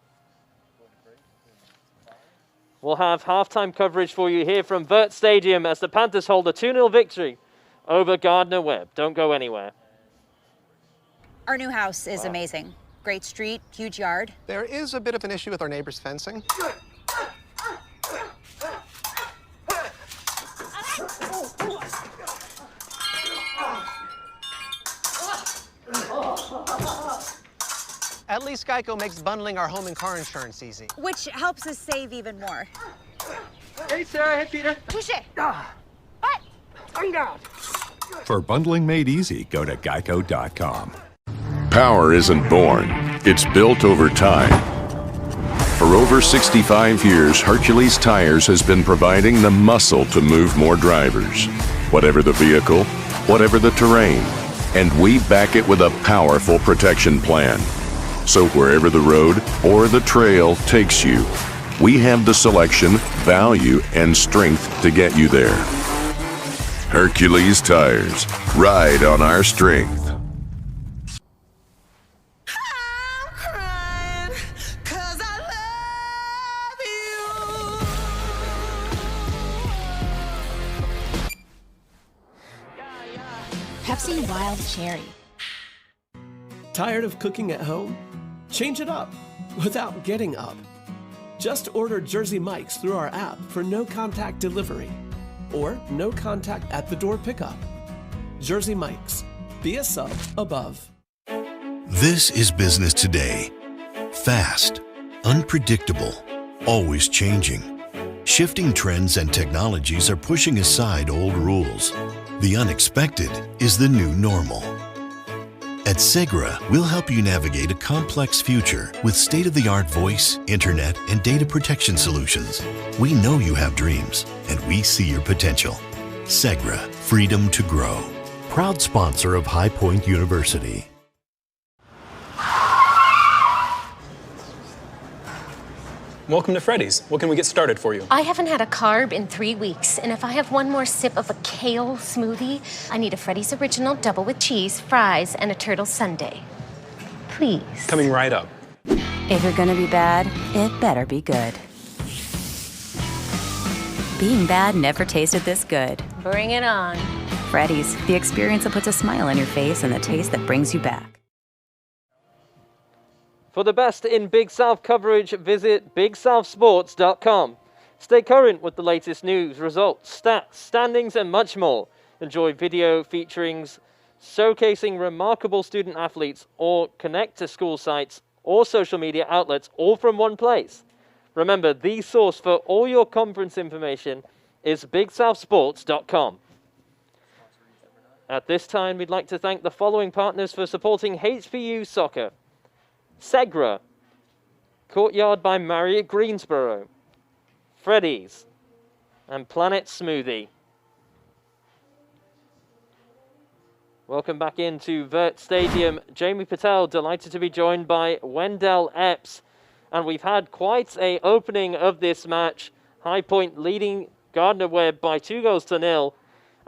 We'll have halftime coverage for you here from Vert Stadium as the Panthers hold a 2-0 victory over Gardner Webb. Don't go anywhere. Our new house is amazing. Great street, huge yard. There is a bit of an issue with our neighbor's fencing. At least Geico makes bundling our home and car insurance easy. Which helps us save even more. Hey, Sarah. Hey, Peter. Touche. What? For bundling made easy, go to geico.com. Power isn't born, it's built over time. For over 65 years, Hercules Tires has been providing the muscle to move more drivers. Whatever the vehicle, whatever the terrain. And we back it with a powerful protection plan. So wherever the road or the trail takes you, we have the selection, value, and strength to get you there. Hercules Tires. Ride on our strength. Pepsi Wild Cherry. Tired of cooking at home? Change it up without getting up. Just order Jersey Mike's through our app for no contact delivery or no contact at the door pickup. Jersey Mike's. Be a sub above. This is business today. Fast, unpredictable, always changing. Shifting trends and technologies are pushing aside old rules. The unexpected is the new normal. At Segra, we'll help you navigate a complex future with state-of-the-art voice, internet, and data protection solutions. We know you have dreams, and we see your potential. Segra, freedom to grow. Proud sponsor of High Point University. Welcome to Freddy's. What can we get started for you? I haven't had a carb in 3 weeks, and if I have one more sip of a kale smoothie, I need a Freddy's Original double with cheese, fries, and a turtle sundae. Please. Coming right up. If you're gonna be bad, it better be good. Being bad never tasted this good. Bring it on. Freddy's, the experience that puts a smile on your face and the taste that brings you back. For the best in Big South coverage, visit BigSouthSports.com. Stay current with the latest news, results, stats, standings, and much more. Enjoy video featurings showcasing remarkable student athletes, or connect to school sites or social media outlets, all from one place. Remember, the source for all your conference information is BigSouthSports.com. At this time, we'd like to thank the following partners for supporting HPU Soccer. Segra, Courtyard by Marriott Greensboro, Freddy's, and Planet Smoothie. Welcome back into Vert Stadium. Jamie Patel, delighted to be joined by Wendell Epps. And we've had quite an opening of this match. High Point leading Gardner Webb by 2-0.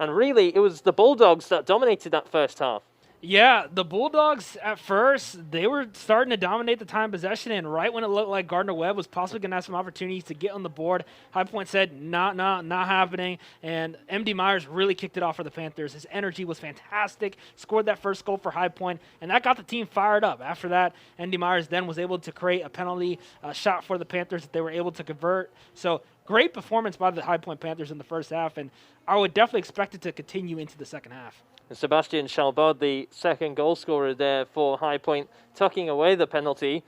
And really, it was the Bulldogs that dominated that first half. Yeah, the Bulldogs at first, they were starting to dominate the time possession, and right when it looked like Gardner Webb was possibly going to have some opportunities to get on the board, High Point said, not happening, and MD Myers really kicked it off for the Panthers. His energy was fantastic, scored that first goal for High Point, and that got the team fired up. After that, MD Myers then was able to create a penalty shot for the Panthers that they were able to convert. So great performance by the High Point Panthers in the first half, and I would definitely expect it to continue into the second half. And Sebastian Chalbot, the second goal scorer there for High Point, tucking away the penalty.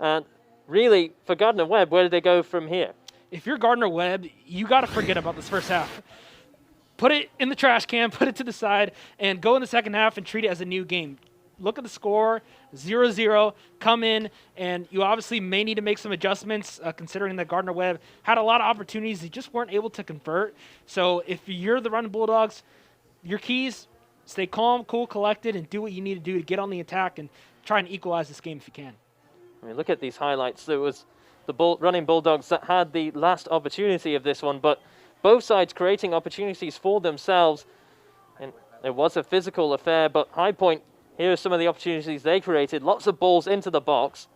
And really, for Gardner Webb, where do they go from here? If you're Gardner Webb, you got to forget about this first half. Put it in the trash can, put it to the side, and go in the second half and treat it as a new game. Look at the score, 0-0, come in, and you obviously may need to make some adjustments considering that Gardner Webb had a lot of opportunities. They just weren't able to convert. So if you're the Running Bulldogs, your keys, stay calm, cool, collected, and do what you need to do to get on the attack and try and equalize this game if you can. I mean, look at these highlights. There was the Running Bulldogs that had the last opportunity of this one, but both sides creating opportunities for themselves. And it was a physical affair, but High Point, here are some of the opportunities they created. Lots of balls into the box.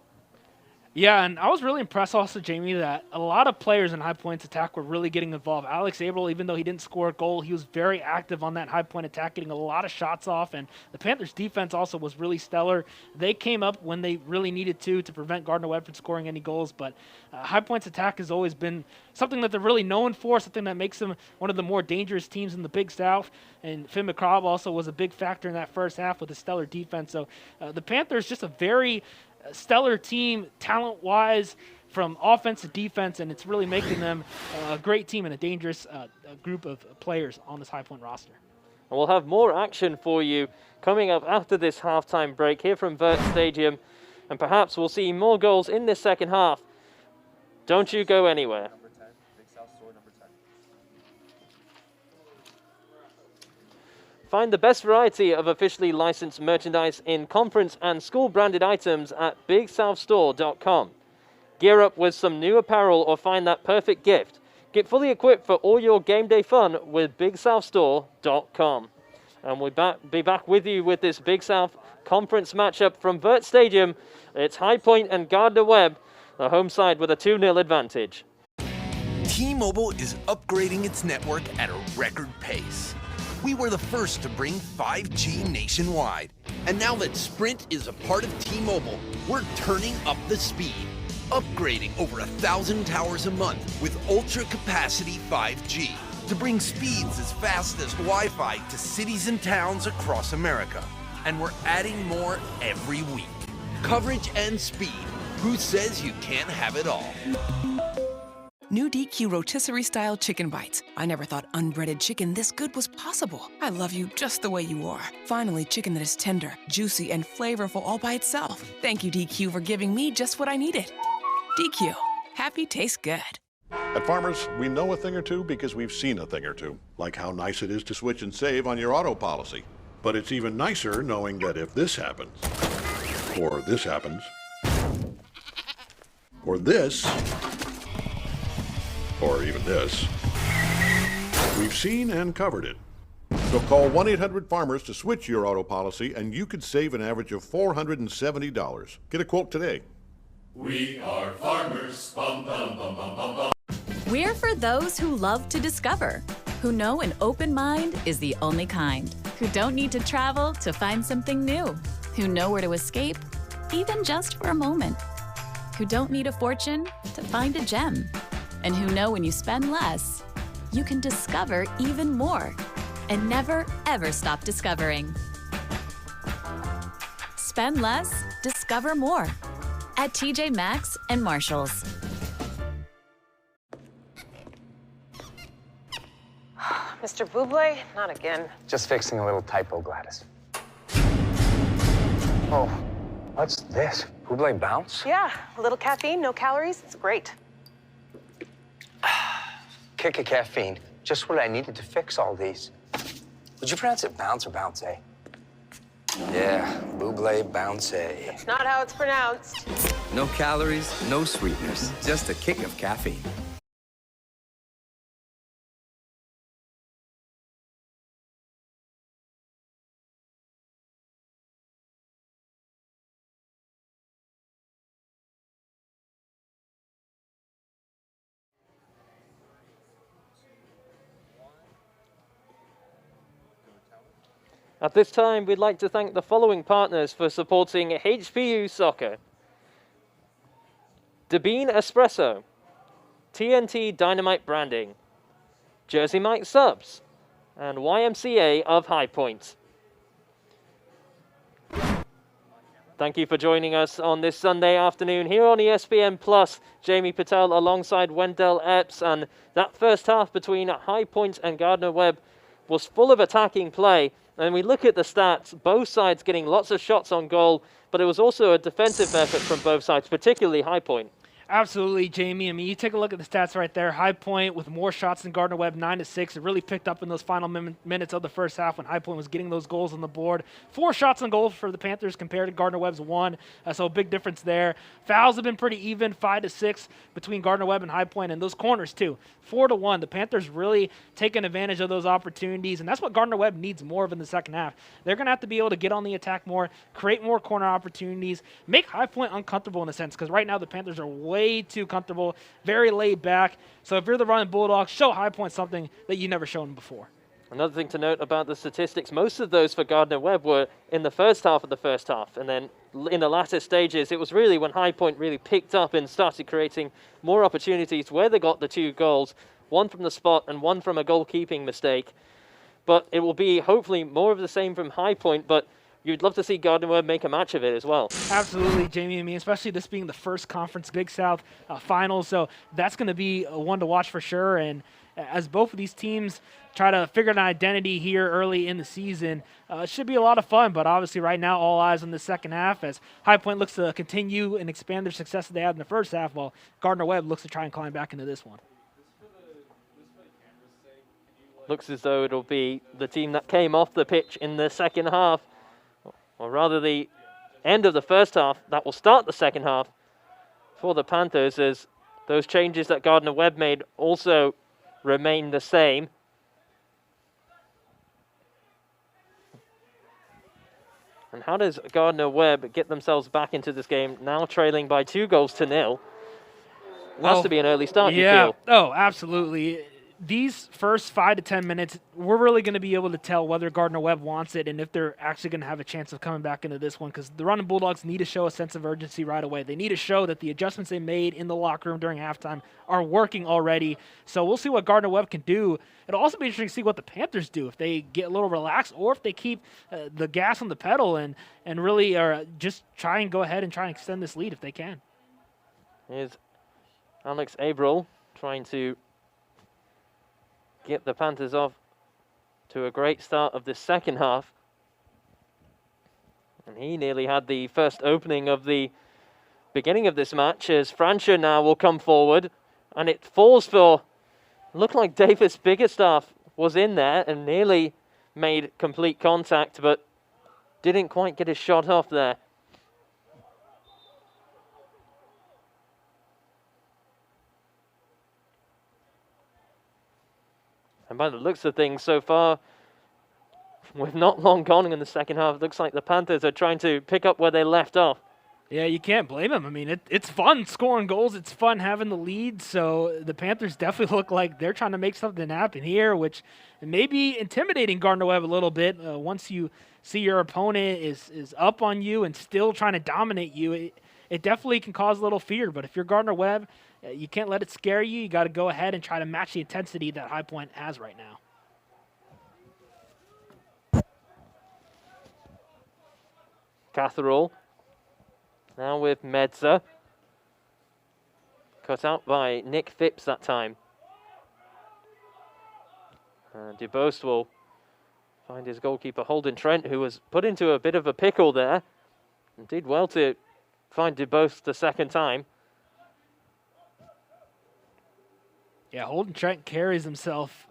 Yeah, and I was really impressed also, Jamie, that a lot of players in high points attack were really getting involved. Alex Averill, even though he didn't score a goal, he was very active on that high point attack, getting a lot of shots off, and the Panthers' defense also was really stellar. They came up when they really needed to prevent Gardner Webb from scoring any goals, but high points attack has always been something that they're really known for, something that makes them one of the more dangerous teams in the Big South, and Finn McCrobb also was a big factor in that first half with a stellar defense. So the Panthers, just a very stellar team, talent-wise, from offense to defense, and it's really making them a great team and a dangerous group of players on this high point roster. And we'll have more action for you coming up after this halftime break here from Vert Stadium, and perhaps we'll see more goals in this second half. Don't you go anywhere. Find the best variety of officially licensed merchandise in conference and school branded items at BigSouthStore.com. Gear up with some new apparel or find that perfect gift. Get fully equipped for all your game day fun with BigSouthStore.com. And we'll be back with you with this Big South Conference matchup from Vert Stadium. It's High Point and Gardner Webb, the home side with a 2-0 advantage. T-Mobile is upgrading its network at a record pace. We were the first to bring 5G nationwide. And now that Sprint is a part of T-Mobile, we're turning up the speed, upgrading over 1,000 towers a month with ultra-capacity 5G to bring speeds as fast as Wi-Fi to cities and towns across America. And we're adding more every week. Coverage and speed. Who says you can't have it all? New DQ rotisserie-style chicken bites. I never thought unbreaded chicken this good was possible. I love you just the way you are. Finally, chicken that is tender, juicy, and flavorful all by itself. Thank you, DQ, for giving me just what I needed. DQ. Happy tastes good. At Farmers, we know a thing or two because we've seen a thing or two, like how nice it is to switch and save on your auto policy. But it's even nicer knowing that if this happens, or this happens, or this, or even this, we've seen and covered it. So call 1-800-FARMERS to switch your auto policy and you could save an average of $470. Get a quote today. We are farmers. Bum, bum, bum, bum, bum, bum. We're for those who love to discover, who know an open mind is the only kind, who don't need to travel to find something new, who know where to escape, even just for a moment, who don't need a fortune to find a gem, and who know when you spend less, you can discover even more and never, ever stop discovering. Spend less, discover more at TJ Maxx and Marshalls. Mr. Bublé, not again. Just fixing a little typo, Gladys. Oh, what's this? Bublé bounce? Yeah, a little caffeine, no calories. It's great. Kick of caffeine. Just what I needed to fix all these. Would you pronounce it bounce or bounce? Yeah, Bublé bounce. That's not how it's pronounced. No calories, no sweeteners, just a kick of caffeine. At this time, we'd like to thank the following partners for supporting HPU Soccer. Debean Espresso, TNT Dynamite Branding, Jersey Mike Subs, and YMCA of High Point. Thank you for joining us on this Sunday afternoon here on ESPN Plus. Jamie Patel alongside Wendell Epps, and that first half between High Point and Gardner Webb was full of attacking play. And we look at the stats, both sides getting lots of shots on goal, but it was also a defensive effort from both sides, particularly High Point. Absolutely, Jamie. I mean, you take a look at the stats right there. High Point with more shots than Gardner Webb, 9-6. It really picked up in those final minutes of the first half when High Point was getting those goals on the board. 4 shots on goal for the Panthers compared to Gardner Webb's 1. So a big difference there. Fouls have been pretty even, 5-6 between Gardner Webb and High Point, and those corners too, 4-1. The Panthers really taking advantage of those opportunities, and that's what Gardner Webb needs more of in the second half. They're going to have to be able to get on the attack more, create more corner opportunities, make High Point uncomfortable in a sense, because right now the Panthers are way too comfortable, very laid back. So if you're the running Bulldogs, show High Point something that you've never shown before. Another thing to note about the statistics, most of those for Gardner Webb were in the first half of the first half, and then in the latter stages, it was really when High Point really picked up and started creating more opportunities where they got the 2 goals, one from the spot and one from a goalkeeping mistake. But it will be hopefully more of the same from High Point, but you'd love to see Gardner Webb make a match of it as well. Absolutely, Jamie. I mean, especially this being the first conference Big South finals, so that's going to be one to watch for sure. And as both of these teams try to figure out an identity here early in the season, it should be a lot of fun. But obviously, right now, all eyes on the second half as High Point looks to continue and expand their success that they had in the first half, while Gardner Webb looks to try and climb back into this one. Looks as though it'll be the team that came off the pitch in the second half, or rather the end of the first half, that will start the second half for the Panthers, as those changes that Gardner Webb made also remain the same. And how does Gardner Webb get themselves back into this game, now trailing by 2-0? Has to be an early start, you feel? Oh, absolutely. These first 5 to 10 minutes, we're really going to be able to tell whether Gardner Webb wants it and if they're actually going to have a chance of coming back into this one, because the running Bulldogs need to show a sense of urgency right away. They need to show that the adjustments they made in the locker room during halftime are working already. So we'll see what Gardner Webb can do. It'll also be interesting to see what the Panthers do, if they get a little relaxed or if they keep the gas on the pedal and really just try and go ahead and try and extend this lead if they can. Here's Alex Abril trying to get the Panthers off to a great start of the second half. And he nearly had the first opening of the beginning of this match, as Francia now will come forward, and it falls for, looked like Davis Biggerstaff was in there and nearly made complete contact, but didn't quite get his shot off there. And by the looks of things so far, with not long gone in the second half, it looks like the Panthers are trying to pick up where they left off. Yeah, you can't blame them. I mean, it's fun scoring goals. It's fun having the lead. So the Panthers definitely look like they're trying to make something happen here, which may be intimidating Gardner Webb a little bit. Once you see your opponent is up on you and still trying to dominate you, it definitely can cause a little fear. But if you're Gardner Webb, you can't let it scare you. You got to go ahead and try to match the intensity that High Point has right now. Catherall now with Medza. Cut out by Nick Phipps that time. DeBost will find his goalkeeper Holden Trent, who was put into a bit of a pickle there. And did well to find DeBost the second time. Yeah, Holden Trent carries himself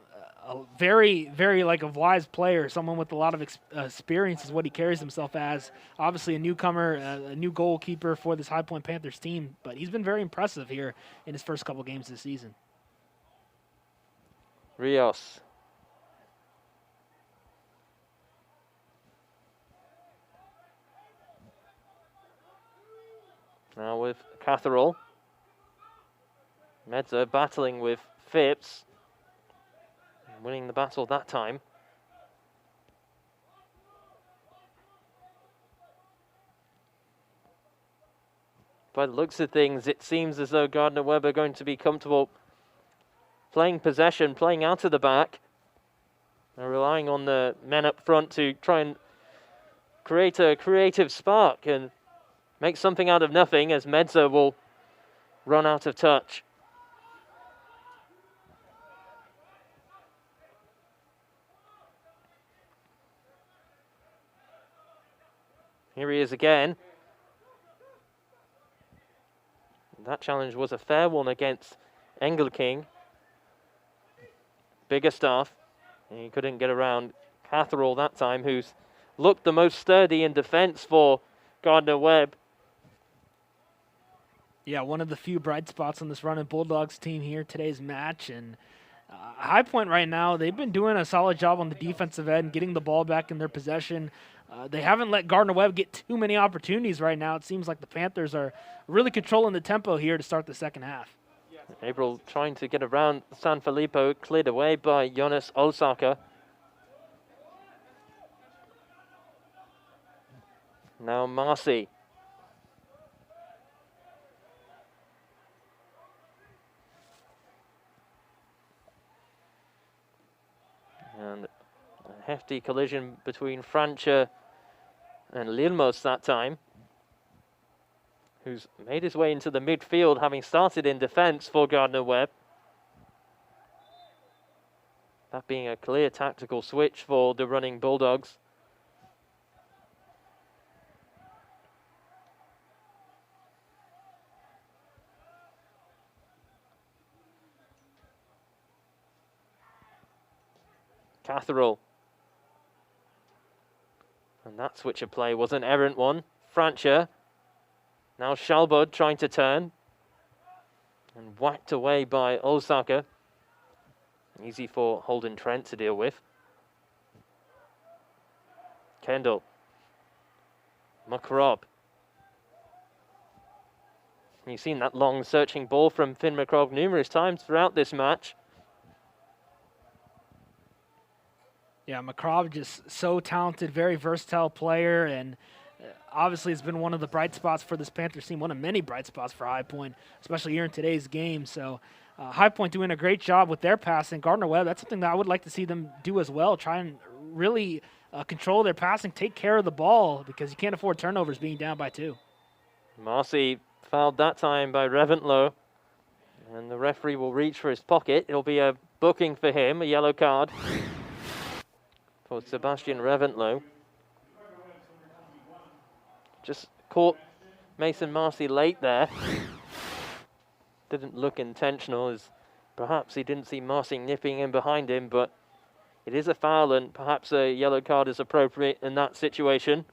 very, very like a wise player, someone with a lot of experience is what he carries himself as. Obviously a newcomer, a new goalkeeper for this High Point Panthers team, but he's been very impressive here in his first couple games this season. Rios. Now with Catherall. Medza battling with Phipps. Winning the battle that time. By the looks of things, it seems as though Gardner Webb are going to be comfortable playing possession, playing out of the back. They're relying on the men up front to try and create a creative spark and make something out of nothing, as Medza will run out of touch. Here he is again. That challenge was a fair one against Engelking. Bigger staff. And he couldn't get around Catherall that time, who's looked the most sturdy in defense for Gardner Webb. Yeah, one of the few bright spots on this running Bulldogs team here today's match. And High Point right now, they've been doing a solid job on the defensive end, getting the ball back in their possession. They haven't let Gardner Webb get too many opportunities right now. It seems like the Panthers are really controlling the tempo here to start the second half. April trying to get around San Filippo, cleared away by Jonas Osaka. Now Marcy. And a hefty collision between Francher and Lilmos that time, who's made his way into the midfield, having started in defense for Gardner Webb. That being a clear tactical switch for the running Bulldogs. Catherall. And that switch of play was an errant one. Francher. Now Shalbud trying to turn. And whacked away by Osaka. Easy for Holden Trent to deal with. Kendall. McRobb. You've seen that long searching ball from Finn McRobb numerous times throughout this match. Yeah, McRobb just so talented, very versatile player, and obviously has been one of the bright spots for this Panthers team, one of many bright spots for High Point, especially here in today's game. So High Point doing a great job with their passing. Gardner Webb, that's something that I would like to see them do as well, try and really control their passing, take care of the ball, because you can't afford turnovers being down by 2. Marcy fouled that time by Reventlow, and the referee will reach for his pocket. It'll be a booking for him, a yellow card for Sebastian Reventlow. Just caught Mason Marcy late there. Didn't look intentional, as perhaps he didn't see Marcy nipping in behind him, but it is a foul and perhaps a yellow card is appropriate in that situation.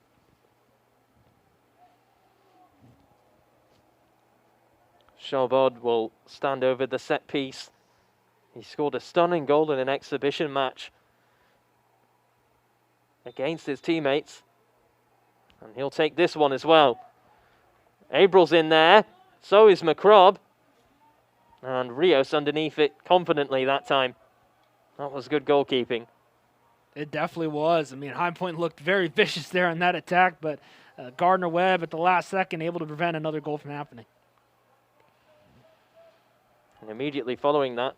Shalbod will stand over the set piece. He scored a stunning goal in an exhibition match against his teammates. And he'll take this one as well. Abral's in there. So is McRobb. And Rios underneath it confidently that time. That was good goalkeeping. It definitely was. I mean, High Point looked very vicious there in that attack, but Gardner Webb at the last second able to prevent another goal from happening. And immediately following that,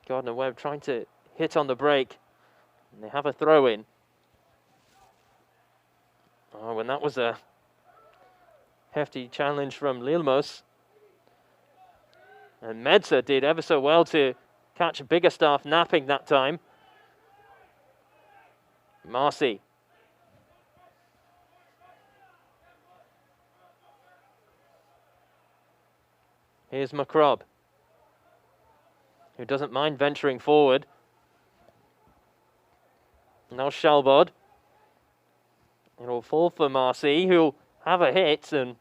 Gardner Webb trying to hit on the break. And they have a throw in. Oh, and that was a hefty challenge from Lilmos. And Medza did ever so well to catch Biggerstaff napping that time. Marcy. Here's McRobb, who doesn't mind venturing forward. Now Shalbod. It'll fall for Marcy, who'll have a hit, and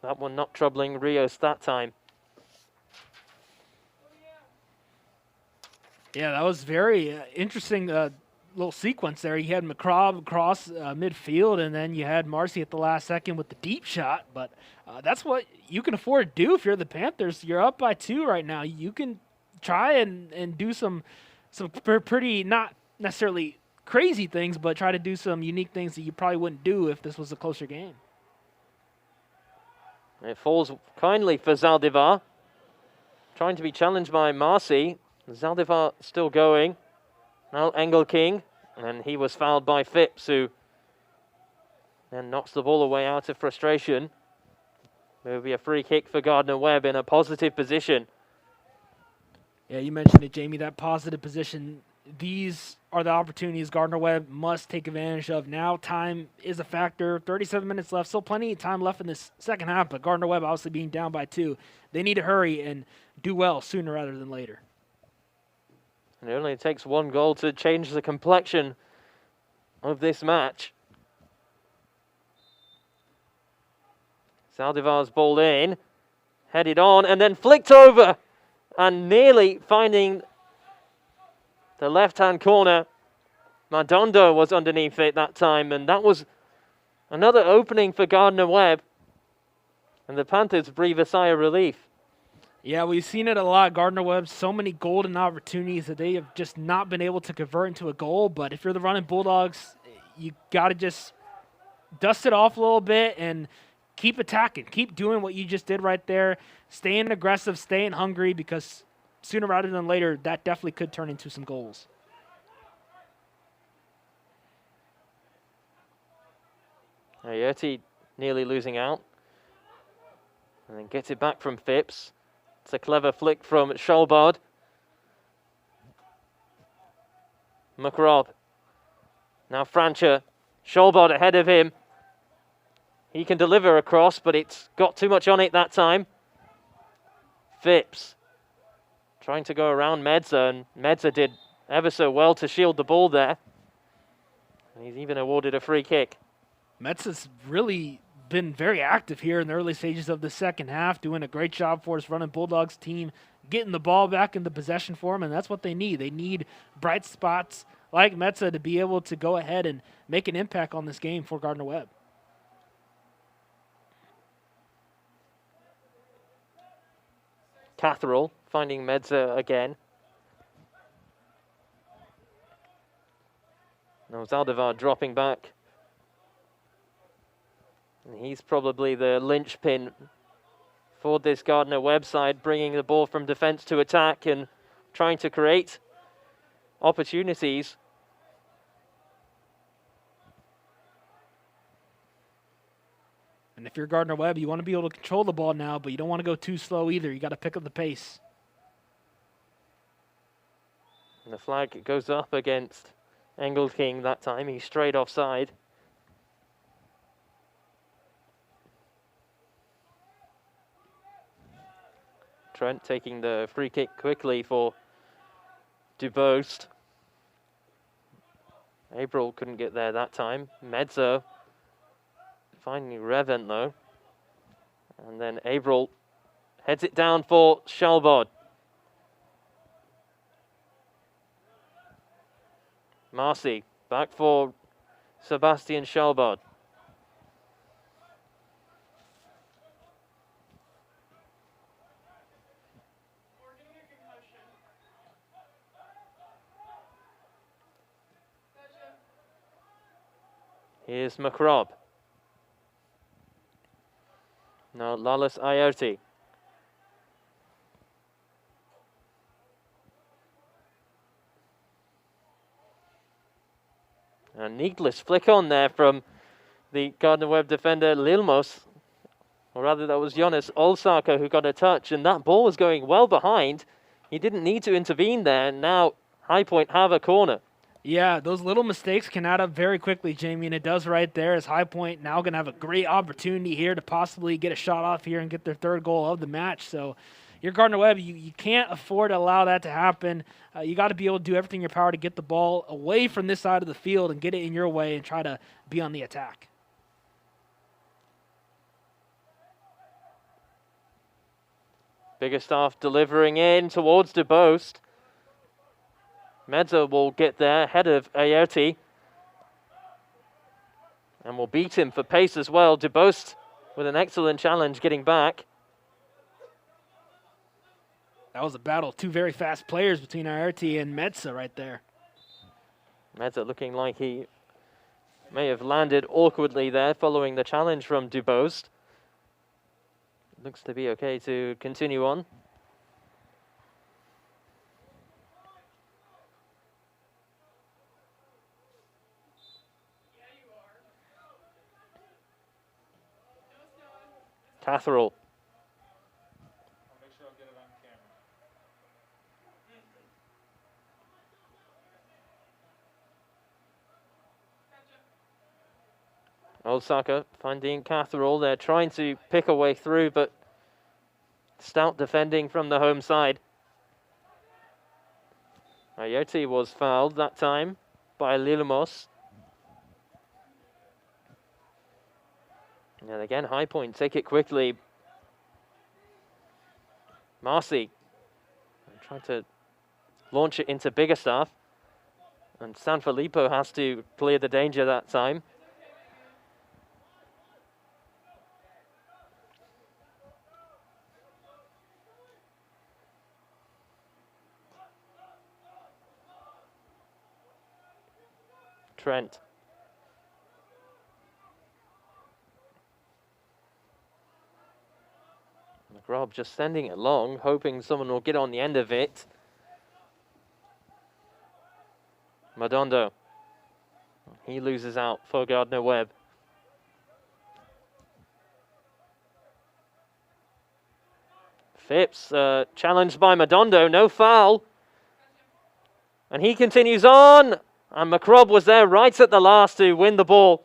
that one not troubling Rios that time. Yeah, that was very interesting little sequence there. You had McRobb across midfield, and then you had Marcy at the last second with the deep shot. But that's what you can afford to do if you're the Panthers. You're up by 2 right now. You can try and do some pretty, not necessarily crazy things, but try to do some unique things that you probably wouldn't do if this was a closer game. It falls kindly for Zaldivar. Trying to be challenged by Marcy. Zaldivar still going. Now Engelking, and he was fouled by Phipps, who then knocks the ball away out of frustration. There will be a free kick for Gardner Webb in a positive position. Yeah, you mentioned it, Jamie, that positive position. these are the opportunities Gardner Webb must take advantage of. Now time is a factor. 37 minutes left. Still plenty of time left in this second half, but Gardner Webb obviously being down by 2. They need to hurry and do well sooner rather than later. And it only takes one goal to change the complexion of this match. Zaldivar's ball in, headed on, and then flicked over, and nearly finding the left-hand corner. Madondo was underneath it that time, and that was another opening for Gardner Webb. And the Panthers breathe a sigh of relief. Yeah, we've seen it a lot. Gardner Webb, so many golden opportunities that they have just not been able to convert into a goal. But if you're the running Bulldogs, you got to just dust it off a little bit and keep attacking. Keep doing what you just did right there. Staying aggressive, staying hungry, because sooner rather than later, that definitely could turn into some goals. Ayerti nearly losing out. And then gets it back from Phipps. It's a clever flick from Scholbard. McRobb. Now Francher. Scholbard ahead of him. He can deliver across, but it's got too much on it that time. Phipps trying to go around Medza, and Medza did ever so well to shield the ball there. And he's even awarded a free kick. Medza's really been very active here in the early stages of the second half, doing a great job for his running Bulldogs team, getting the ball back into possession for him, and that's what they need. They need bright spots like Medza to be able to go ahead and make an impact on this game for Gardner Webb. Catherall finding Medza again. Now Zaldivar dropping back. And he's probably the linchpin for this Gardner Webb side, bringing the ball from defense to attack and trying to create opportunities. And if you're Gardner Webb, you want to be able to control the ball now, but you don't want to go too slow either. You got to pick up the pace. And the flag goes up against Engelking that time. He's straight offside. Trent taking the free kick quickly for Dubost. April couldn't get there that time. Medza finding Revent though. And then April heads it down for Schalbard. Marcy back for Sebastian Schalbard. Here's McRobb. Now Lalas Ayerti. A needless flick on there from the Gardner Webb defender Lilmos. Or rather, that was Jonas Olsaka who got a touch, and that ball was going well behind. He didn't need to intervene there, and now High Point have a corner. Yeah, those little mistakes can add up very quickly, Jamie, and it does right there as High Point now going to have a great opportunity here to possibly get a shot off here and get their third goal of the match. So you're Gardner Webb, you can't afford to allow that to happen. You got to be able to do everything in your power to get the ball away from this side of the field and get it in your way and try to be on the attack. Biggerstaff delivering in towards Dubost. Medza will get there ahead of Ayerti and will beat him for pace as well. Dubost with an excellent challenge getting back. That was a battle. Two very fast players between Ayerti and Medza right there. Medza looking like he may have landed awkwardly there following the challenge from Dubost. Looks to be okay to continue on. Catherall. Osaka finding Catherall. They're trying to pick a way through, but stout defending from the home side. Ayoti was fouled that time by Lilamos. And again, High Point take it quickly. Marcy trying to launch it into Biggerstaff. And Sanfilippo has to clear the danger that time. Trent. McRobb just sending it long, hoping someone will get on the end of it. Madondo. He loses out for Gardner Webb. Phipps challenged by Madondo, no foul. And he continues on. And McRobb was there right at the last to win the ball.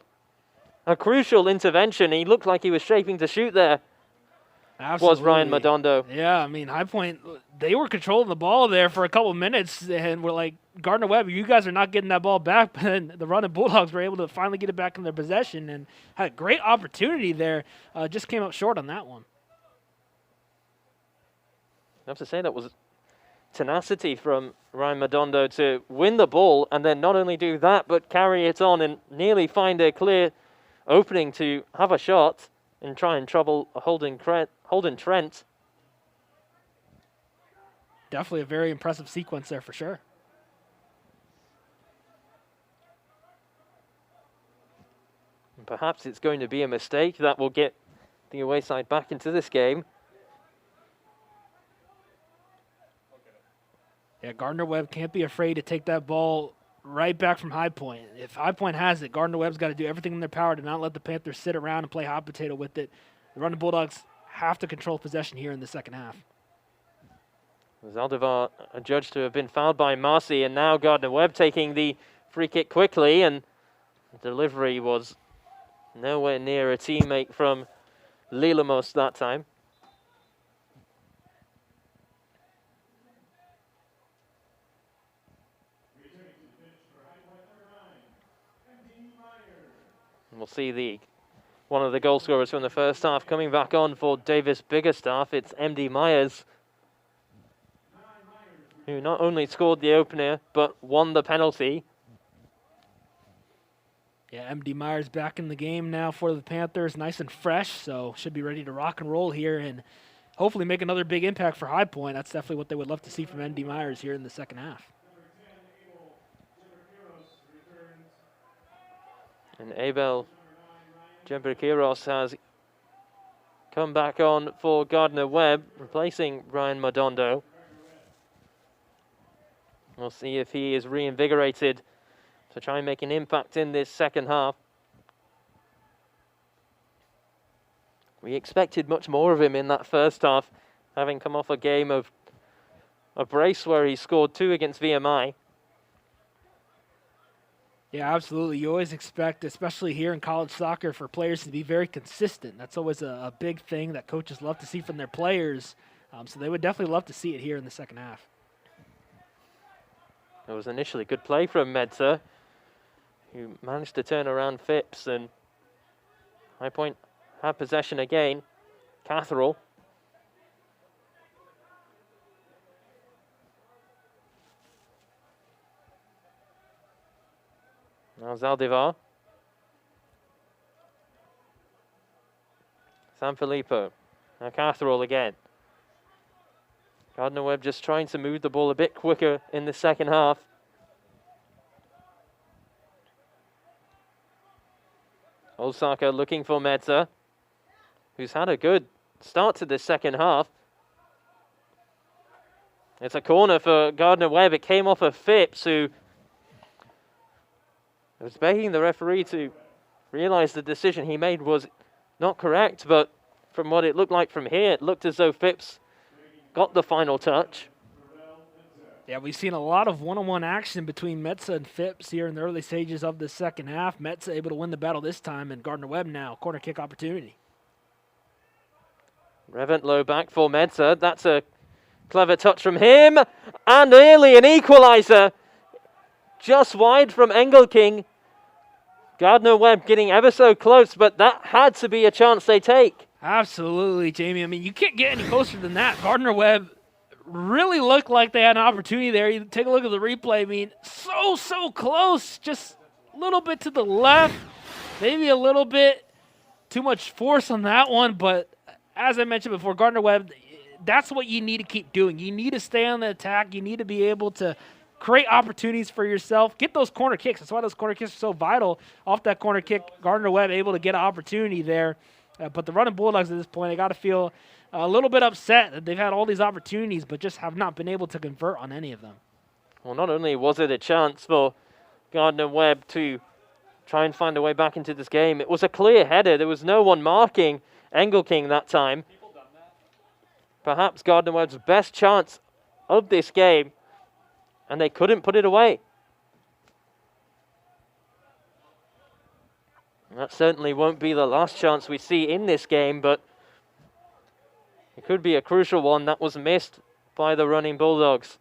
A crucial intervention. He looked like he was shaping to shoot there. Absolutely. Was Ryan Madondo. Yeah, I mean, High Point, they were controlling the ball there for a couple minutes, and we're like, Gardner Webb, you guys are not getting that ball back. But then the Running Bulldogs were able to finally get it back in their possession and had a great opportunity there. Just came up short on that one. I have to say that was tenacity from Ryan Madondo to win the ball and then not only do that, but carry it on and nearly find a clear opening to have a shot and try and trouble Holden Trent. Definitely a very impressive sequence there for sure. And perhaps it's going to be a mistake that will get the away side back into this game. Yeah, Gardner Webb can't be afraid to take that ball right back from High Point. If High Point has it, Gardner Webb's got to do everything in their power to not let the Panthers sit around and play hot potato with it. The Running Bulldogs have to control possession here in the second half. Zaldivar adjudged to have been fouled by Marcy, and now Gardner Webb taking the free kick quickly, and the delivery was nowhere near a teammate from Lilamos that time. We'll see one of the goal scorers from the first half coming back on for Davis Biggerstaff. It's MD Myers, who not only scored the opener, but won the penalty. Yeah, MD Myers back in the game now for the Panthers, nice and fresh, so should be ready to rock and roll here and hopefully make another big impact for High Point. That's definitely what they would love to see from MD Myers here in the second half. And Abel Jembrikiros has come back on for Gardner Webb, replacing Ryan Madondo. We'll see if he is reinvigorated to try and make an impact in this second half. We expected much more of him in that first half, having come off a game of a brace where he scored 2 against VMI. Yeah, absolutely. You always expect, especially here in college soccer, for players to be very consistent. That's always a big thing that coaches love to see from their players. So they would definitely love to see it here in the second half. It was initially good play from Medza, who managed to turn around Phipps, and High Point had possession again. Catherall. Now Zaldivar. Sanfilippo. Now Catherall again. Gardner Webb just trying to move the ball a bit quicker in the second half. Osaka looking for Medza, who's had a good start to this second half. It's a corner for Gardner Webb. It came off of Phipps, who was begging the referee to realize the decision he made was not correct, but from what it looked like from here, it looked as though Phipps got the final touch. Yeah, we've seen a lot of one-on-one action between Metza and Phipps here in the early stages of the second half. Metza able to win the battle this time, and Gardner Webb now, corner kick opportunity. Reventlow back for Metza. That's a clever touch from him, and nearly an equaliser. Just wide from Engelking. Gardner Webb getting ever so close, but that had to be a chance they take. Absolutely, Jamie. I mean, you can't get any closer than that. Gardner Webb really looked like they had an opportunity there. You take a look at the replay. I mean, so close. Just a little bit to the left. Maybe a little bit too much force on that one. But as I mentioned before, Gardner Webb, that's what you need to keep doing. You need to stay on the attack. You need to be able to create opportunities for yourself. Get those corner kicks. That's why those corner kicks are so vital. Off that corner kick, Gardner Webb able to get an opportunity there. But the running Bulldogs at this point, they got to feel a little bit upset that they've had all these opportunities but just have not been able to convert on any of them. Well, not only was it a chance for Gardner Webb to try and find a way back into this game, it was a clear header. There was no one marking Engelking that time. Perhaps Gardner Webb's best chance of this game, and they couldn't put it away. That certainly won't be the last chance we see in this game, but it could be a crucial one that was missed by the running Bulldogs.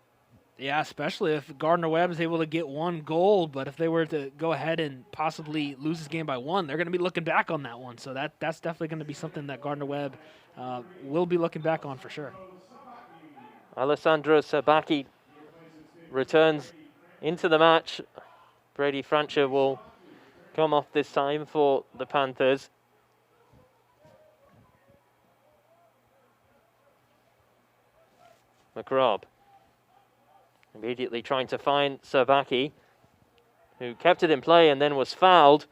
Yeah, especially if Gardner Webb is able to get one goal, but if they were to go ahead and possibly lose this game by one, they're going to be looking back on that one. So that's definitely going to be something that Gardner Webb will be looking back on for sure. Alessandro Sabaki returns into the match. Brady Francher will come off this time for the Panthers. McRobb immediately trying to find Sabaki, who kept it in play and then was fouled.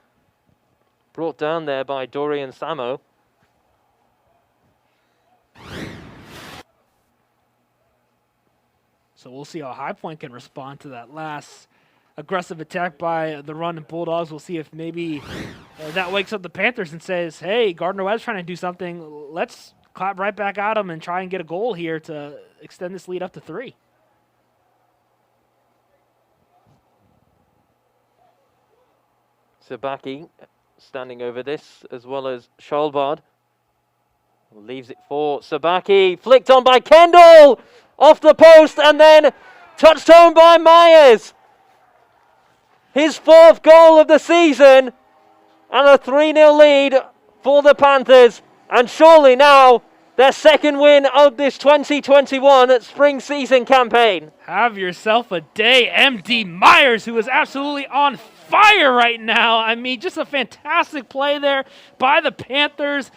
Brought down there by Dorian Samo. So we'll see how High Point can respond to that last aggressive attack by the running Bulldogs. We'll see if maybe that wakes up the Panthers and says, hey, Gardner Webb's trying to do something. Let's clap right back at him and try and get a goal here to extend this lead up to 3. Sabaki standing over this, as well as Schalbard. Leaves it for Sabaki. Flicked on by Kendall! Off the post and then touched home by Myers. His 4th goal of the season and a 3-0 lead for the Panthers. And surely now their 2nd win of this 2021 spring season campaign. Have yourself a day, MD Myers, who is absolutely on fire right now. I mean, just a fantastic play there by the Panthers.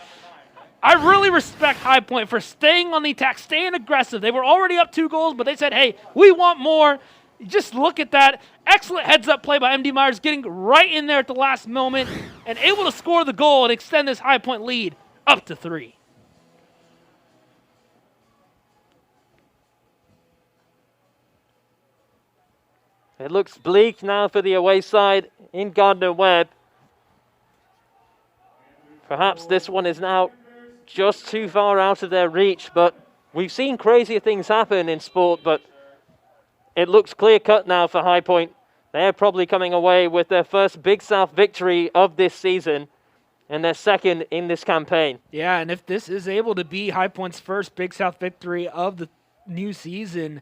I really respect High Point for staying on the attack, staying aggressive. They were already up 2 goals, but they said, hey, we want more. Just look at that. Excellent heads-up play by MD Myers, getting right in there at the last moment and able to score the goal and extend this High Point lead up to 3. It looks bleak now for the away side in Gardner Webb. Perhaps this one is now just too far out of their reach, but we've seen crazier things happen in sport, but it looks clear-cut now for High Point. They're probably coming away with their first Big South victory of this season and their 2nd in this campaign. Yeah, and if this is able to be High Point's first Big South victory of the new season,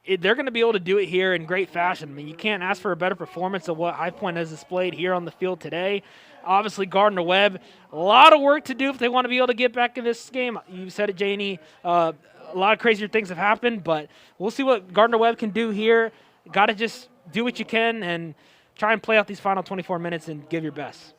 they're going to be able to do it here in great fashion. I mean, you can't ask for a better performance than what High Point has displayed here on the field today. Obviously, Gardner Webb, a lot of work to do if they want to be able to get back in this game. You said it, Janie. A lot of crazier things have happened, but we'll see what Gardner Webb can do here. Got to just do what you can and try and play out these final 24 minutes and give your best.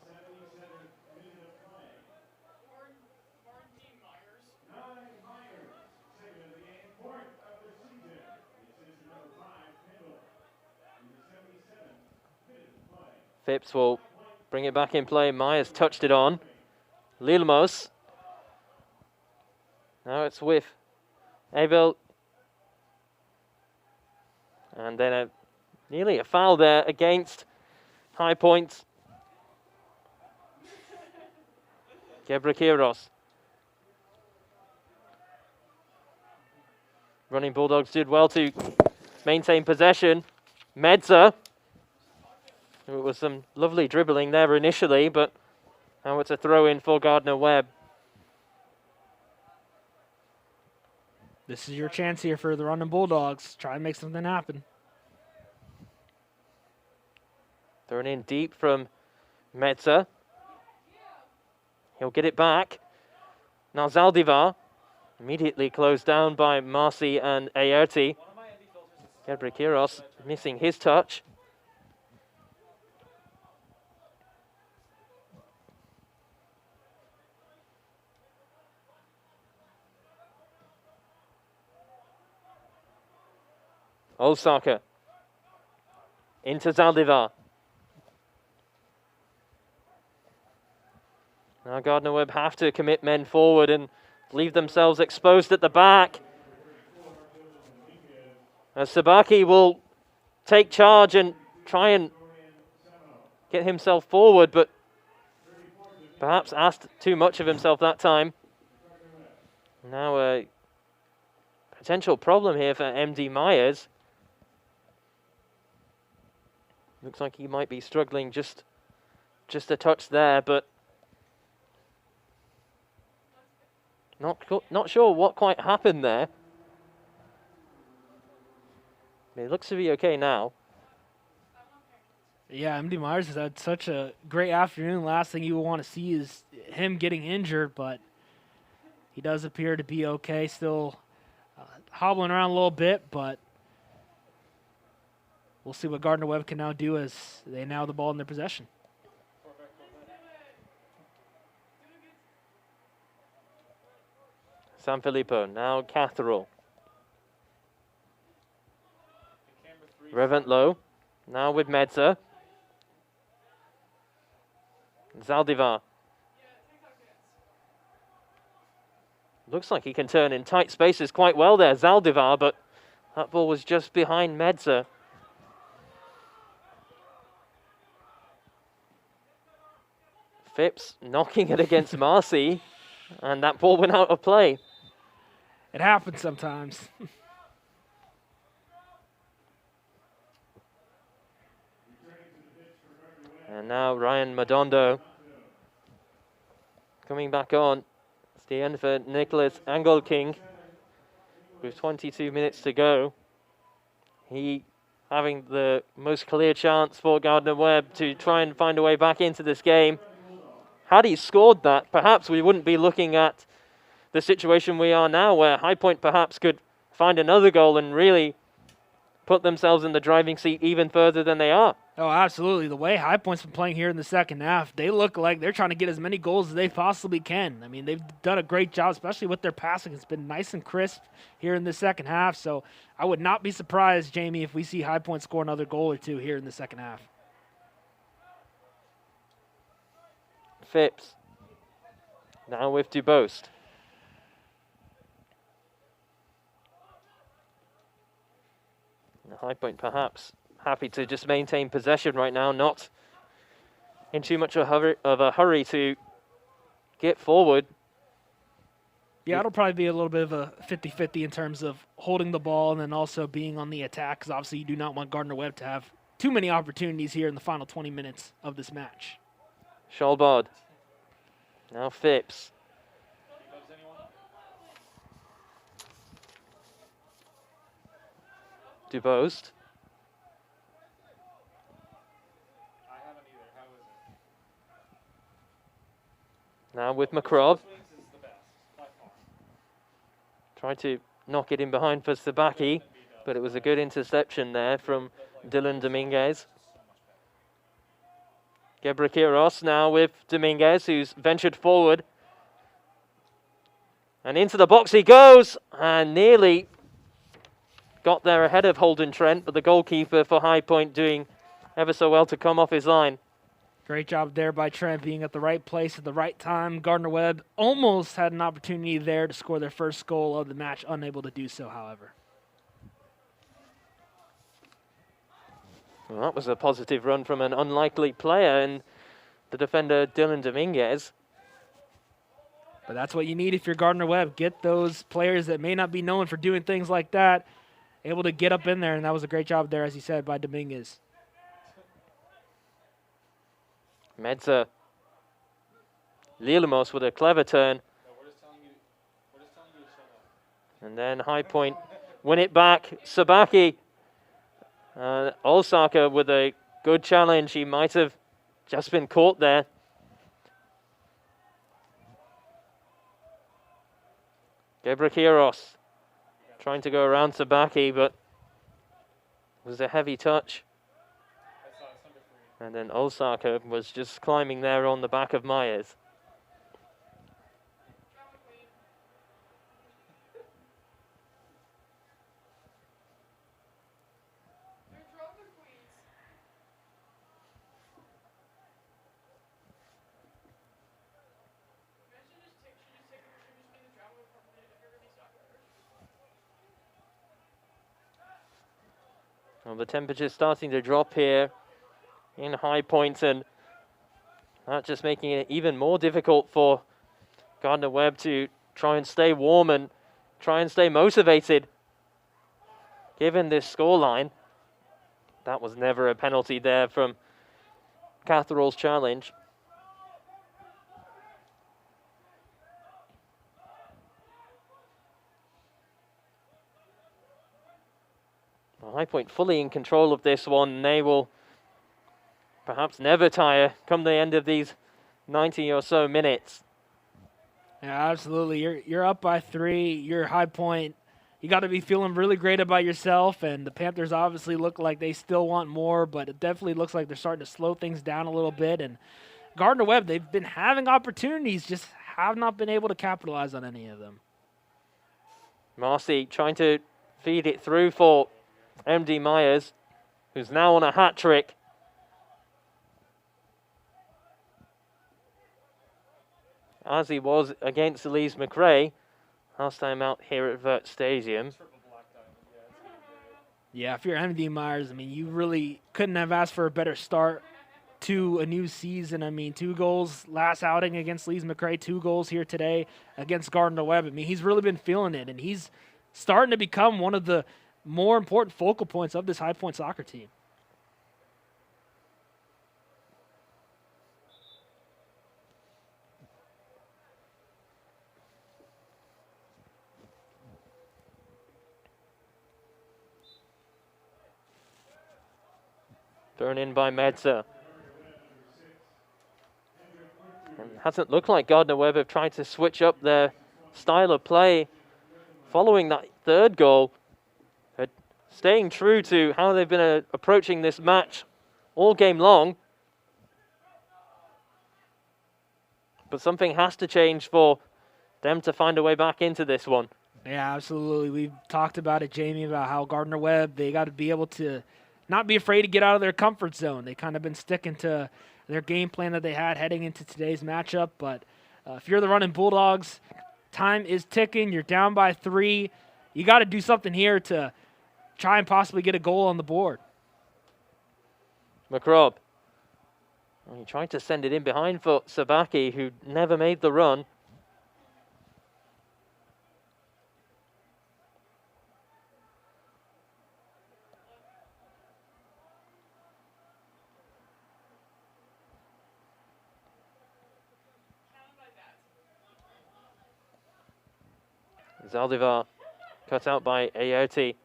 Phipps will bring it back in play. Myers touched it on. Lilmos. Now it's with Abel. And then nearly a foul there against High Point. Gebrakiros. Running Bulldogs did well to maintain possession. Medza. It was some lovely dribbling there initially, but now it's a throw-in for Gardner Webb. This is your chance here for the London Bulldogs. Try and make something happen. Thrown in deep from Medza. He'll get it back. Now Zaldivar. Immediately closed down by Marcy and Aerti. Gebrikiros missing his touch. Osaka. Into Zaldivar. Now Gardner Webb have to commit men forward and leave themselves exposed at the back. As Sabaki will take charge and try and get himself forward, but perhaps asked too much of himself that time. Now a potential problem here for MD Myers. Looks like he might be struggling just a touch there, but not sure what quite happened there. It looks to be okay now. Yeah, MD Myers has had such a great afternoon. Last thing you will want to see is him getting injured, but he does appear to be okay. Still hobbling around a little bit, but we'll see what Gardner Webb can now do as they now have the ball in their possession. Sanfilippo, now Catherall. Reventlow, now with Medza. Zaldivar. Looks like he can turn in tight spaces quite well there, Zaldivar, but that ball was just behind Medza. Phipps knocking it against Marcy, and that ball went out of play. It happens sometimes. And now Ryan Madondo coming back on. It's the end for Nicholas Angelking with 22 minutes to go. He having the most clear chance for Gardner Webb to try and find a way back into this game. Had he scored that, perhaps we wouldn't be looking at the situation we are now, where High Point perhaps could find another goal and really put themselves in the driving seat even further than they are. Oh, absolutely. The way High Point's been playing here in the second half, they look like they're trying to get as many goals as they possibly can. I mean, they've done a great job, especially with their passing. It's been nice and crisp here in the second half. So I would not be surprised, Jamie, if we see High Point score another goal or two here in the second half. Phipps. Now with Dubost. High Point perhaps happy to just maintain possession right now, not in too much of a hurry to get forward. Yeah, it'll probably be a little bit of a 50-50 in terms of holding the ball and then also being on the attack, because obviously you do not want Gardner Webb to have too many opportunities here in the final 20 minutes of this match. Schalbard. Now Phipps. Dubost. Now with McRobb. Tried to knock it in behind for Sabaki, but it was a good interception there from Dylan Dominguez. Gebrikiros now with Dominguez, who's ventured forward. And into the box he goes, and nearly got there ahead of Holden Trent, but the goalkeeper for High Point doing ever so well to come off his line. Great job there by Trent, being at the right place at the right time. Gardner Webb almost had an opportunity there to score their first goal of the match, unable to do so, however. Well, that was a positive run from an unlikely player and the defender Dylan Dominguez. But that's what you need if you're Gardner Webb. Get those players that may not be known for doing things like that able to get up in there, and that was a great job there, as you said, by Dominguez. Medza. Lilamos with a clever turn. And then high point, win it back, Sabaki. Olsaka with a good challenge. He might have just been caught there. Gebrakiros trying to go around Sabaki, but it was a heavy touch. And then Olsaka was just climbing there on the back of Myers. Well, the temperature's starting to drop here in High Point, and that just making it even more difficult for Gardner Webb to try and stay warm and try and stay motivated. Given this scoreline, that was never a penalty there from Catherall's challenge. High Point fully in control of this one. They will perhaps never tire come the end of these 90 or so minutes. Yeah, absolutely. You're up by 3. You're High Point. You got to be feeling really great about yourself, and the Panthers obviously look like they still want more, but it definitely looks like they're starting to slow things down a little bit. And Gardner Webb, they've been having opportunities, just have not been able to capitalize on any of them. Marcy trying to feed it through for MD Myers, who's now on a hat trick. As he was against Elise McRae last time out here at Vert Stadium. Yeah, if you're MD Myers, I mean, you really couldn't have asked for a better start to a new season. I mean, 2 goals last outing against Elise McRae, 2 goals here today against Gardner Webb. I mean, he's really been feeling it, and he's starting to become one of the more important focal points of this High Point soccer team. Thrown in by Medza. And it hasn't looked like Gardner Webb have tried to switch up their style of play following that 3rd goal. Staying true to how they've been approaching this match all game long. But something has to change for them to find a way back into this one. Yeah, absolutely. We've talked about it, Jamie, about how Gardner Webb, they got to be able to not be afraid to get out of their comfort zone. They kind of been sticking to their game plan that they had heading into today's matchup. But if you're the Running Bulldogs, time is ticking. You're down by 3. You got to do something here to try and possibly get a goal on the board. McRobb. He tried to send it in behind for Sabaki, who never made the run. Zaldivar cut out by Ayote.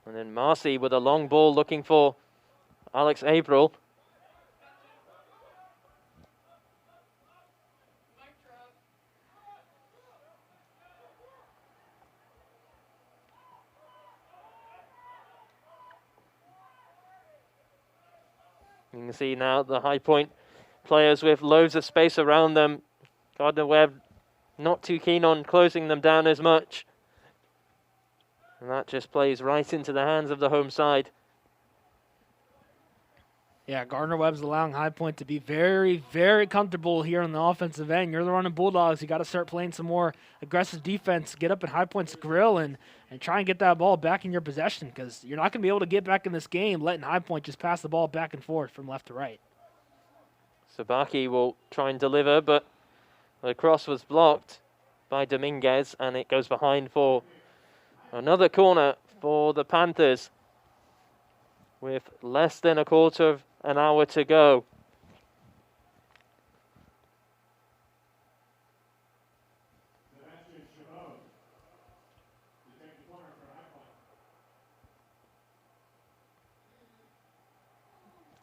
And then Marcy with a long ball looking for Alex April. You can see now the High Point players with loads of space around them. Gardner Webb not too keen on closing them down as much. And that just plays right into the hands of the home side. Yeah, Gardner Webb's allowing High Point to be very, very comfortable here on the offensive end. You're the Running Bulldogs. You got to start playing some more aggressive defense. Get up in High Point's grill and try and get that ball back in your possession, because you're not going to be able to get back in this game letting High Point just pass the ball back and forth from left to right. Sabaki will try and deliver, but the cross was blocked. by Dominguez, and it goes behind for another corner for the Panthers with less than a quarter of an hour to go.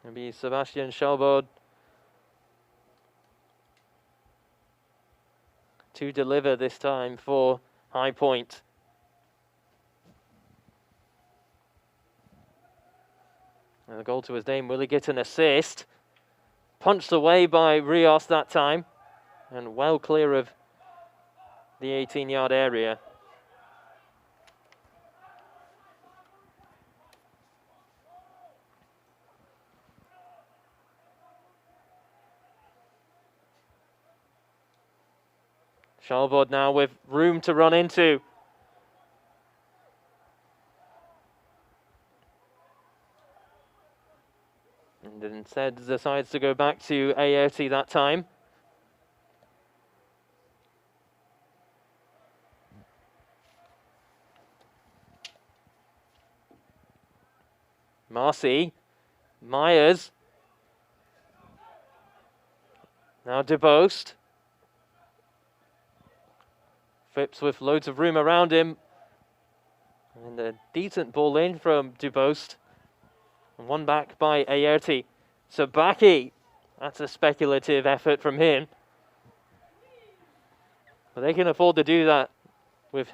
It'll be Sebastian Schalbod to deliver this time for High Point. And the goal to his name, will he get an assist? Punched away by Rios that time, and well clear of the 18-yard area. Schalbod now with room to run into. And instead decides to go back to Aote that time. Marcy, Myers. Now DeBost. Phipps with loads of room around him. And a decent ball in from DeBost. And one back by Aote. Sabaki, that's a speculative effort from him. But they can afford to do that with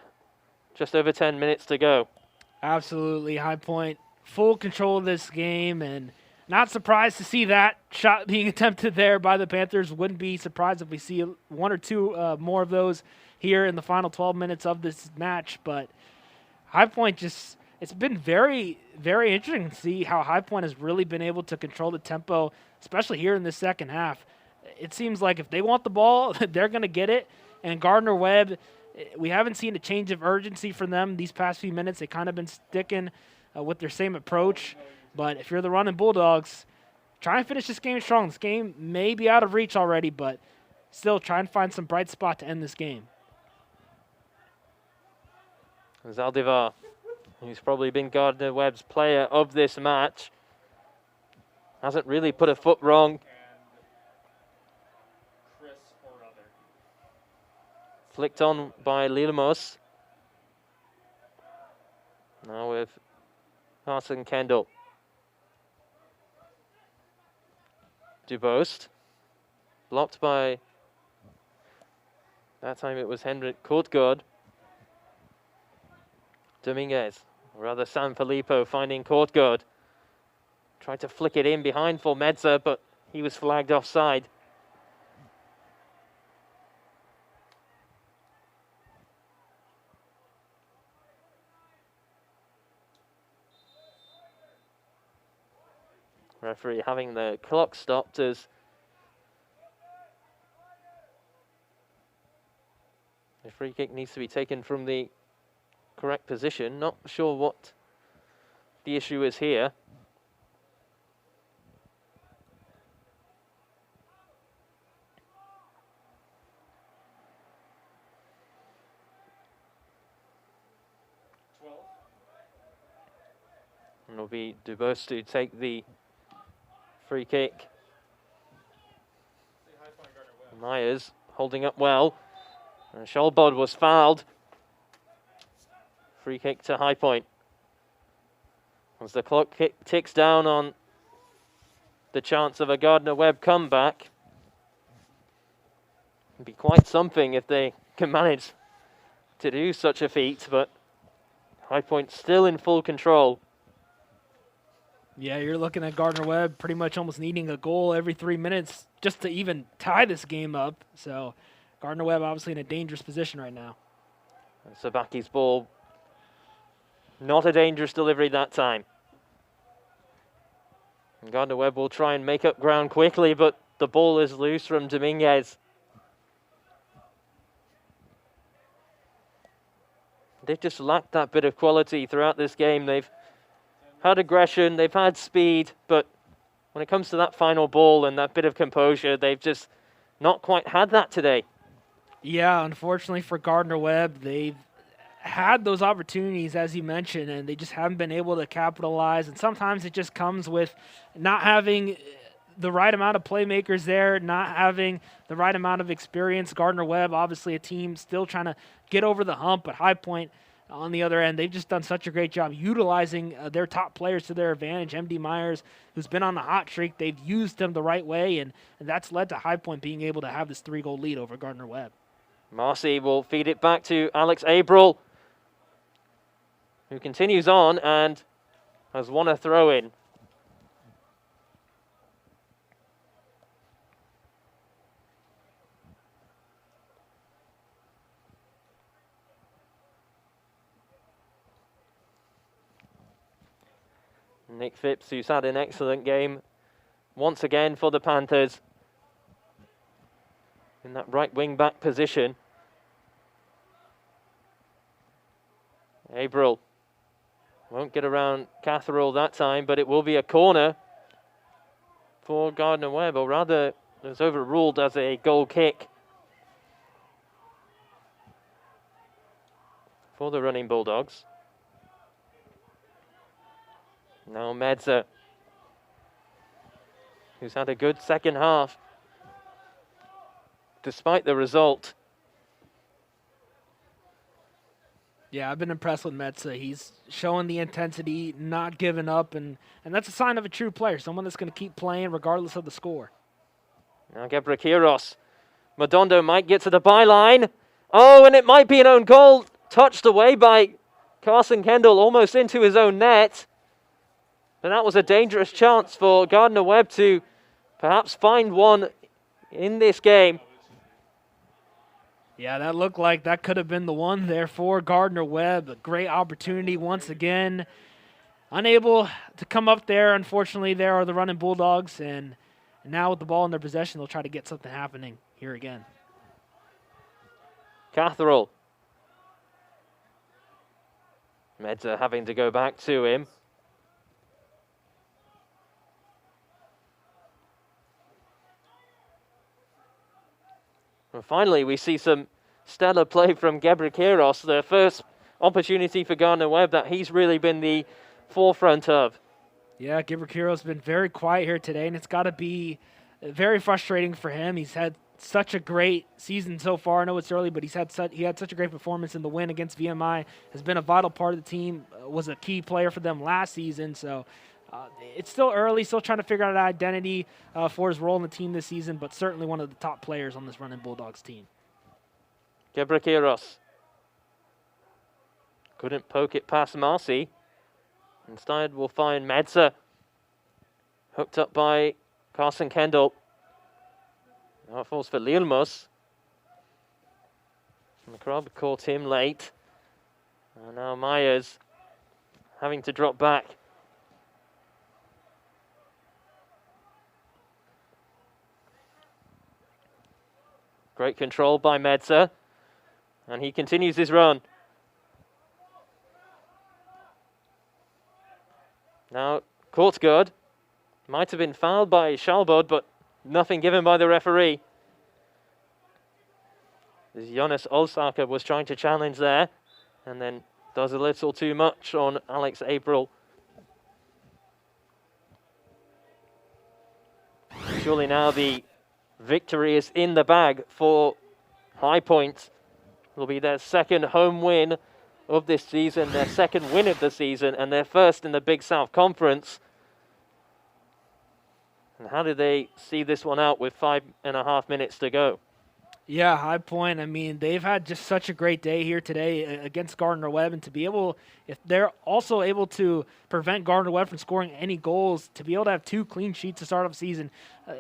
just over 10 minutes to go. Absolutely. High Point, full control of this game, and not surprised to see that shot being attempted there by the Panthers. Wouldn't be surprised if we see one or two more of those here in the final 12 minutes of this match. But High Point just, it's been very, very interesting to see how High Point has really been able to control the tempo, especially here in the second half. It seems like if they want the ball, they're going to get it. And Gardner Webb, we haven't seen a change of urgency from them these past few minutes. They've kind of been sticking with their same approach. But if you're the running Bulldogs, try and finish this game strong. This game may be out of reach already, but still try and find some bright spot to end this game. Zaldivar, who's probably been Gardner Webb's player of this match, hasn't really put a foot wrong. Flicked on by Lilamos. Now with Carson Kendall. DeBost. Blocked by, that time it was Henrik Kortgaard. Dominguez, or rather San Filippo finding Kortgaard. Tried to flick it in behind for Medza, but he was flagged offside. Referee having the clock stopped as the free kick needs to be taken from the correct position. Not sure what the issue is here. And it'll be DeBost to take the free kick. Myers holding up well. And Schalbod was fouled. Free kick to High Point. As the clock ticks down on the chance of a Gardner Webb comeback. It'd be quite something if they can manage to do such a feat, but High Point still in full control. Yeah, you're looking at Gardner Webb pretty much almost needing a goal every 3 minutes just to even tie this game up. So Gardner Webb obviously in a dangerous position right now. And Sabaki's ball, not a dangerous delivery that time. And Gardner Webb will try and make up ground quickly, but the ball is loose from Dominguez. They've just lacked that bit of quality throughout this game. They've had aggression, they've had speed, but when it comes to that final ball and that bit of composure, they've just not quite had that today. Yeah, unfortunately for Gardner Webb, they've had those opportunities, as you mentioned, and they just haven't been able to capitalize. And sometimes it just comes with not having the right amount of playmakers there, not having the right amount of experience. Gardner Webb, obviously a team still trying to get over the hump, but High Point on the other end, they've just done such a great job utilizing their top players to their advantage. M.D. Myers, who's been on the hot streak, they've used him the right way, and that's led to High Point being able to have this 3-goal lead over Gardner Webb. Marcy will feed it back to Alex Abril, who continues on and has won a throw-in. Nick Phipps, who's had an excellent game once again for the Panthers in that right wing back position. Abril won't get around Catherall that time, but it will be a corner for Gardner Webb, or rather it was overruled as a goal kick for the running Bulldogs. Now Medza, who's had a good second half, despite the result. Yeah, I've been impressed with Metza. He's showing the intensity, not giving up, and that's a sign of a true player, someone that's going to keep playing regardless of the score. Now Gebrakiros. Madondo might get to the byline. Oh, and it might be an own goal, touched away by Carson Kendall, almost into his own net. And that was a dangerous chance for Gardner Webb to perhaps find one in this game. Yeah, that looked like that could have been the one there for Gardner Webb. A great opportunity once again. Unable to come up there, unfortunately, there are the running Bulldogs. And now with the ball in their possession, they'll try to get something happening here again. Catherall. Medza having to go back to him. And finally, we see some stellar play from Gebrakiros, the first opportunity for Gardner Webb that he's really been the forefront of. Yeah, Gebrakiros has been very quiet here today, and it's got to be very frustrating for him. He's had such a great season so far. I know it's early, but he had such a great performance in the win against VMI. Has been a vital part of the team, was a key player for them last season, so it's still early, still trying to figure out an identity for his role in the team this season, but certainly one of the top players on this running Bulldogs team. Gebrakiros couldn't poke it past Marcy. Instead, we'll find Medza hooked up by Carson Kendall. Now it falls for Lilmus. McRobb caught him late. And now Myers having to drop back. Great control by Medza. And he continues his run. Now, Courtgood might have been fouled by Shalbod, but nothing given by the referee. As Jonas Olsaka was trying to challenge there, and then does a little too much on Alex April. Surely now the victory is in the bag for High Point. It'll be their second home win of this season, their second win of the season, and their first in the Big South Conference. And how did they see this one out with 5.5 minutes to go? Yeah, High Point, I mean, they've had just such a great day here today against Gardner Webb, and to be able, if they're also able to prevent Gardner Webb from scoring any goals, to be able to have 2 clean sheets to start off the season,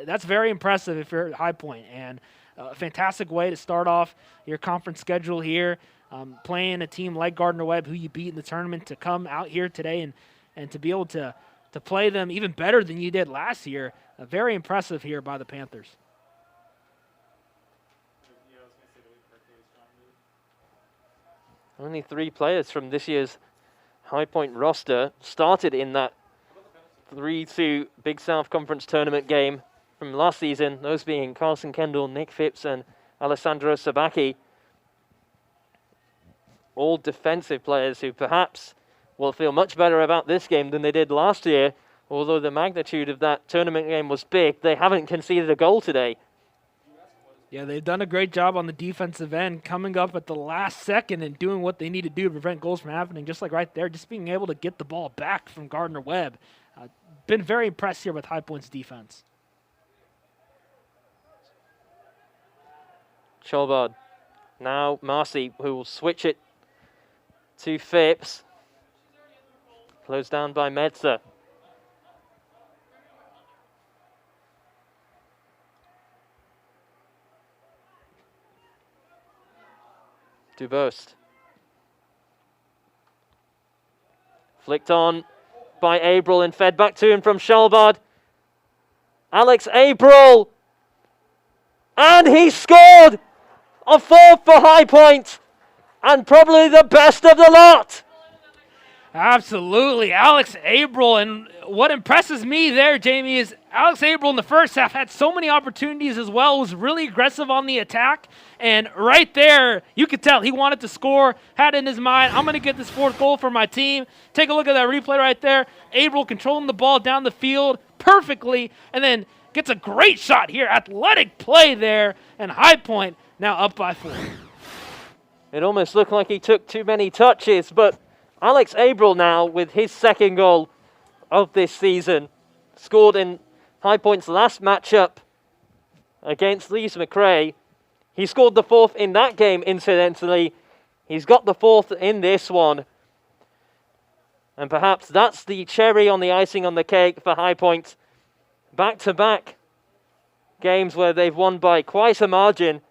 that's very impressive if you're at High Point. And a fantastic way to start off your conference schedule here, playing a team like Gardner Webb, who you beat in the tournament, to come out here today and to be able to play them even better than you did last year. Very impressive here by the Panthers. Only 3 players from this year's High Point roster started in that 3-2 Big South Conference tournament game from last season, those being Carson Kendall, Nick Phipps, and Alessandro Sabacchi. All defensive players who perhaps will feel much better about this game than they did last year. Although the magnitude of that tournament game was big, they haven't conceded a goal today. Yeah, they've done a great job on the defensive end, coming up at the last second and doing what they need to do to prevent goals from happening, just like right there, just being able to get the ball back from Gardner Webb. Been very impressed here with High Point's defense. Cholbard. Now Marcy, who will switch it to Phipps. Closed down by Metzer. Dubost. Flicked on by Abril and fed back to him from Cholbard. Alex Abril. And he scored! A fourth for High Point. And probably the best of the lot. Absolutely, Alex Abril. And what impresses me there, Jamie, is Alex Abril in the first half had so many opportunities as well, was really aggressive on the attack. And right there, you could tell he wanted to score, had in his mind, I'm going to get this fourth goal for my team. Take a look at that replay right there. Abril controlling the ball down the field perfectly, and then gets a great shot here. Athletic play there, and High Point now up by 4. It almost looked like he took too many touches, but Alex Abril now with his second goal of this season. Scored in High Point's last matchup against Lees McRae. He scored the fourth in that game, incidentally. He's got the fourth in this one. And perhaps that's the cherry on the icing on the cake for High Point. Back-to-back games where they've won by quite a margin.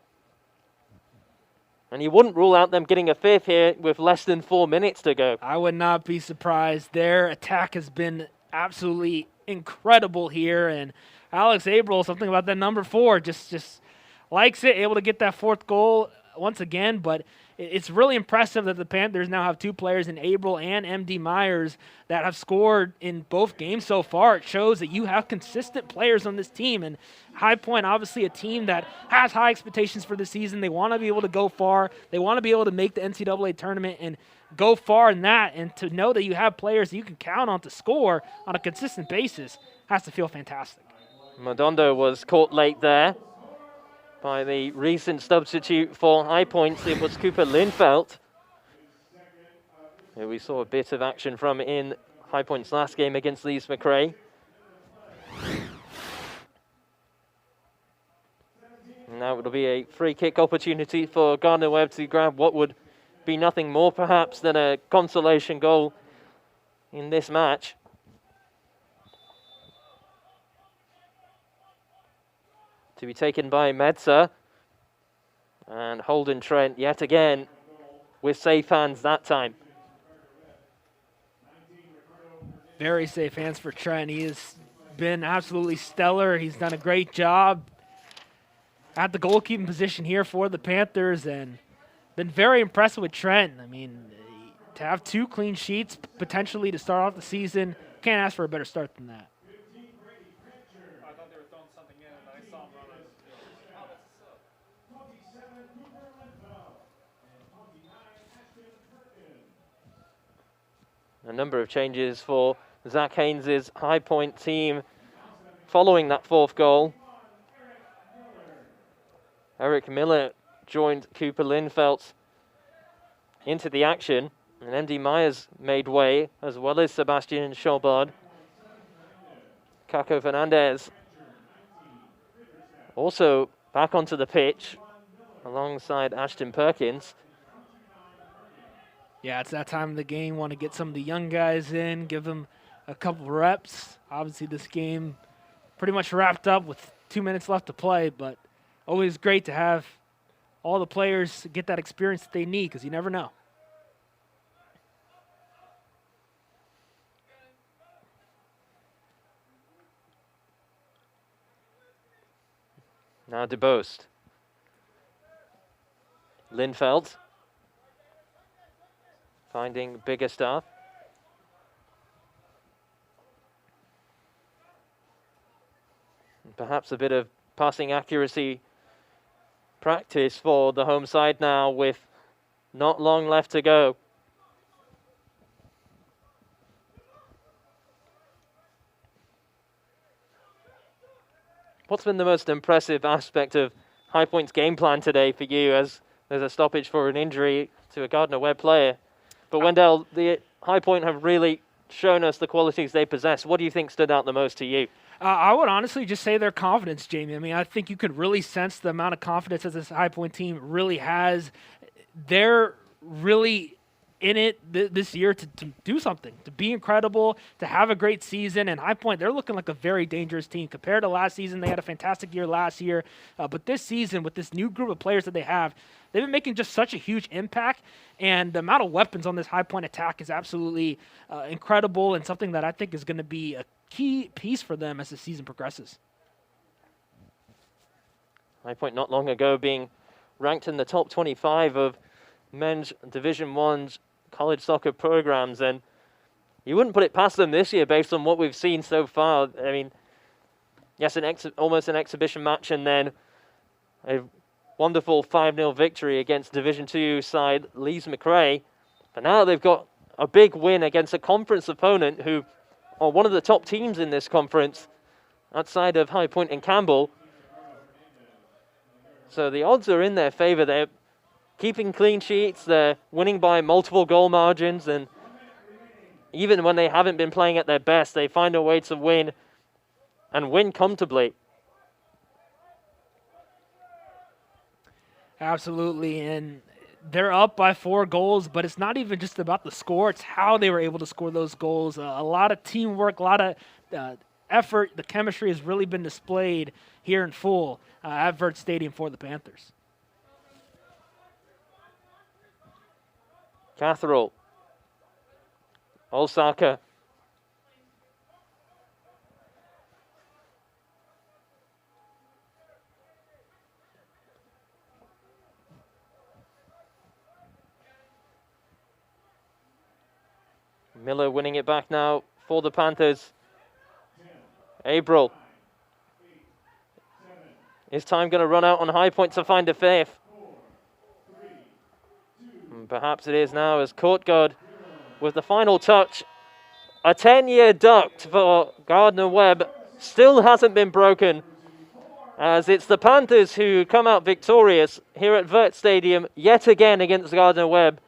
And you wouldn't rule out them getting a fifth here with less than 4 minutes to go. I would not be surprised. Their attack has been absolutely incredible here. And Alex Abril, something about that number 4, just likes it, able to get that fourth goal once again. But it's really impressive that the Panthers now have 2 players in Abril and MD Myers that have scored in both games so far. It shows that you have consistent players on this team. And High Point, obviously a team that has high expectations for the season. They want to be able to go far. They want to be able to make the NCAA tournament and go far in that. And to know that you have players that you can count on to score on a consistent basis has to feel fantastic. Madondo was caught late there by the recent substitute for High Point. It was Cooper Linfelt, who we saw a bit of action from in High Point's last game against Lees McRae. Now it'll be a free kick opportunity for Gardner Webb to grab what would be nothing more perhaps than a consolation goal in this match. To be taken by Metzer. And Holden Trent yet again with safe hands that time. Very safe hands for Trent. He has been absolutely stellar. He's done a great job at the goalkeeping position here for the Panthers and been very impressed with Trent. I mean, to have 2 clean sheets potentially to start off the season, can't ask for a better start than that. I thought they were throwing something in, and I saw him run out. A number of changes for Zach Haynes' High Point team following that 4th goal. Eric Miller joined Cooper Linfelt into the action, and MD Myers made way, as well as Sebastian Cholbard. Caco Fernandez also back onto the pitch alongside Ashton Perkins. Yeah, it's that time of the game. Want to get some of the young guys in, give them a couple reps. Obviously, this game pretty much wrapped up with 2 minutes left to play, but always great to have all the players get that experience that they need because you never know. Now DeBost. Linfelt. Finding bigger stuff. Perhaps a bit of passing accuracy practice for the home side now with not long left to go. What's been the most impressive aspect of High Point's game plan today for you, as there's a stoppage for an injury to a Gardner Webb player? But Wendell, the High Point have really shown us the qualities they possess. What do you think stood out the most to you? I would honestly just say their confidence, Jamie. I mean, I think you could really sense the amount of confidence that this High Point team really has. They're really in it this year to do something, to be incredible, to have a great season. And High Point, they're looking like a very dangerous team. Compared to last season, they had a fantastic year last year. But this season, with this new group of players that they have, they've been making just such a huge impact. And the amount of weapons on this High Point attack is absolutely incredible, and something that I think is going to be a key piece for them as the season progresses. High Point not long ago being ranked in the top 25 of men's Division I's college soccer programs, and you wouldn't put it past them this year based on what we've seen so far. I mean, yes, almost an exhibition match, and then a wonderful 5-0 victory against Division II side Lees McRae. But now they've got a big win against a conference opponent who are one of the top teams in this conference outside of High Point and Campbell. So the odds are in their favor. They're keeping clean sheets, they're winning by multiple goal margins, and even when they haven't been playing at their best, they find a way to win, and win comfortably. Absolutely, and they're up by 4 goals, but it's not even just about the score, it's how they were able to score those goals. A lot of teamwork, a lot of effort. The chemistry has really been displayed here in full at Vert Stadium for the Panthers. Catherall, Osaka, Miller winning it back now for the Panthers. Abril. Is time going to run out on High Point to find a fifth? And perhaps it is now, as Courtguard with the final touch. A 10-year duct for Gardner Webb still hasn't been broken, as it's the Panthers who come out victorious here at Vert Stadium yet again against Gardner Webb.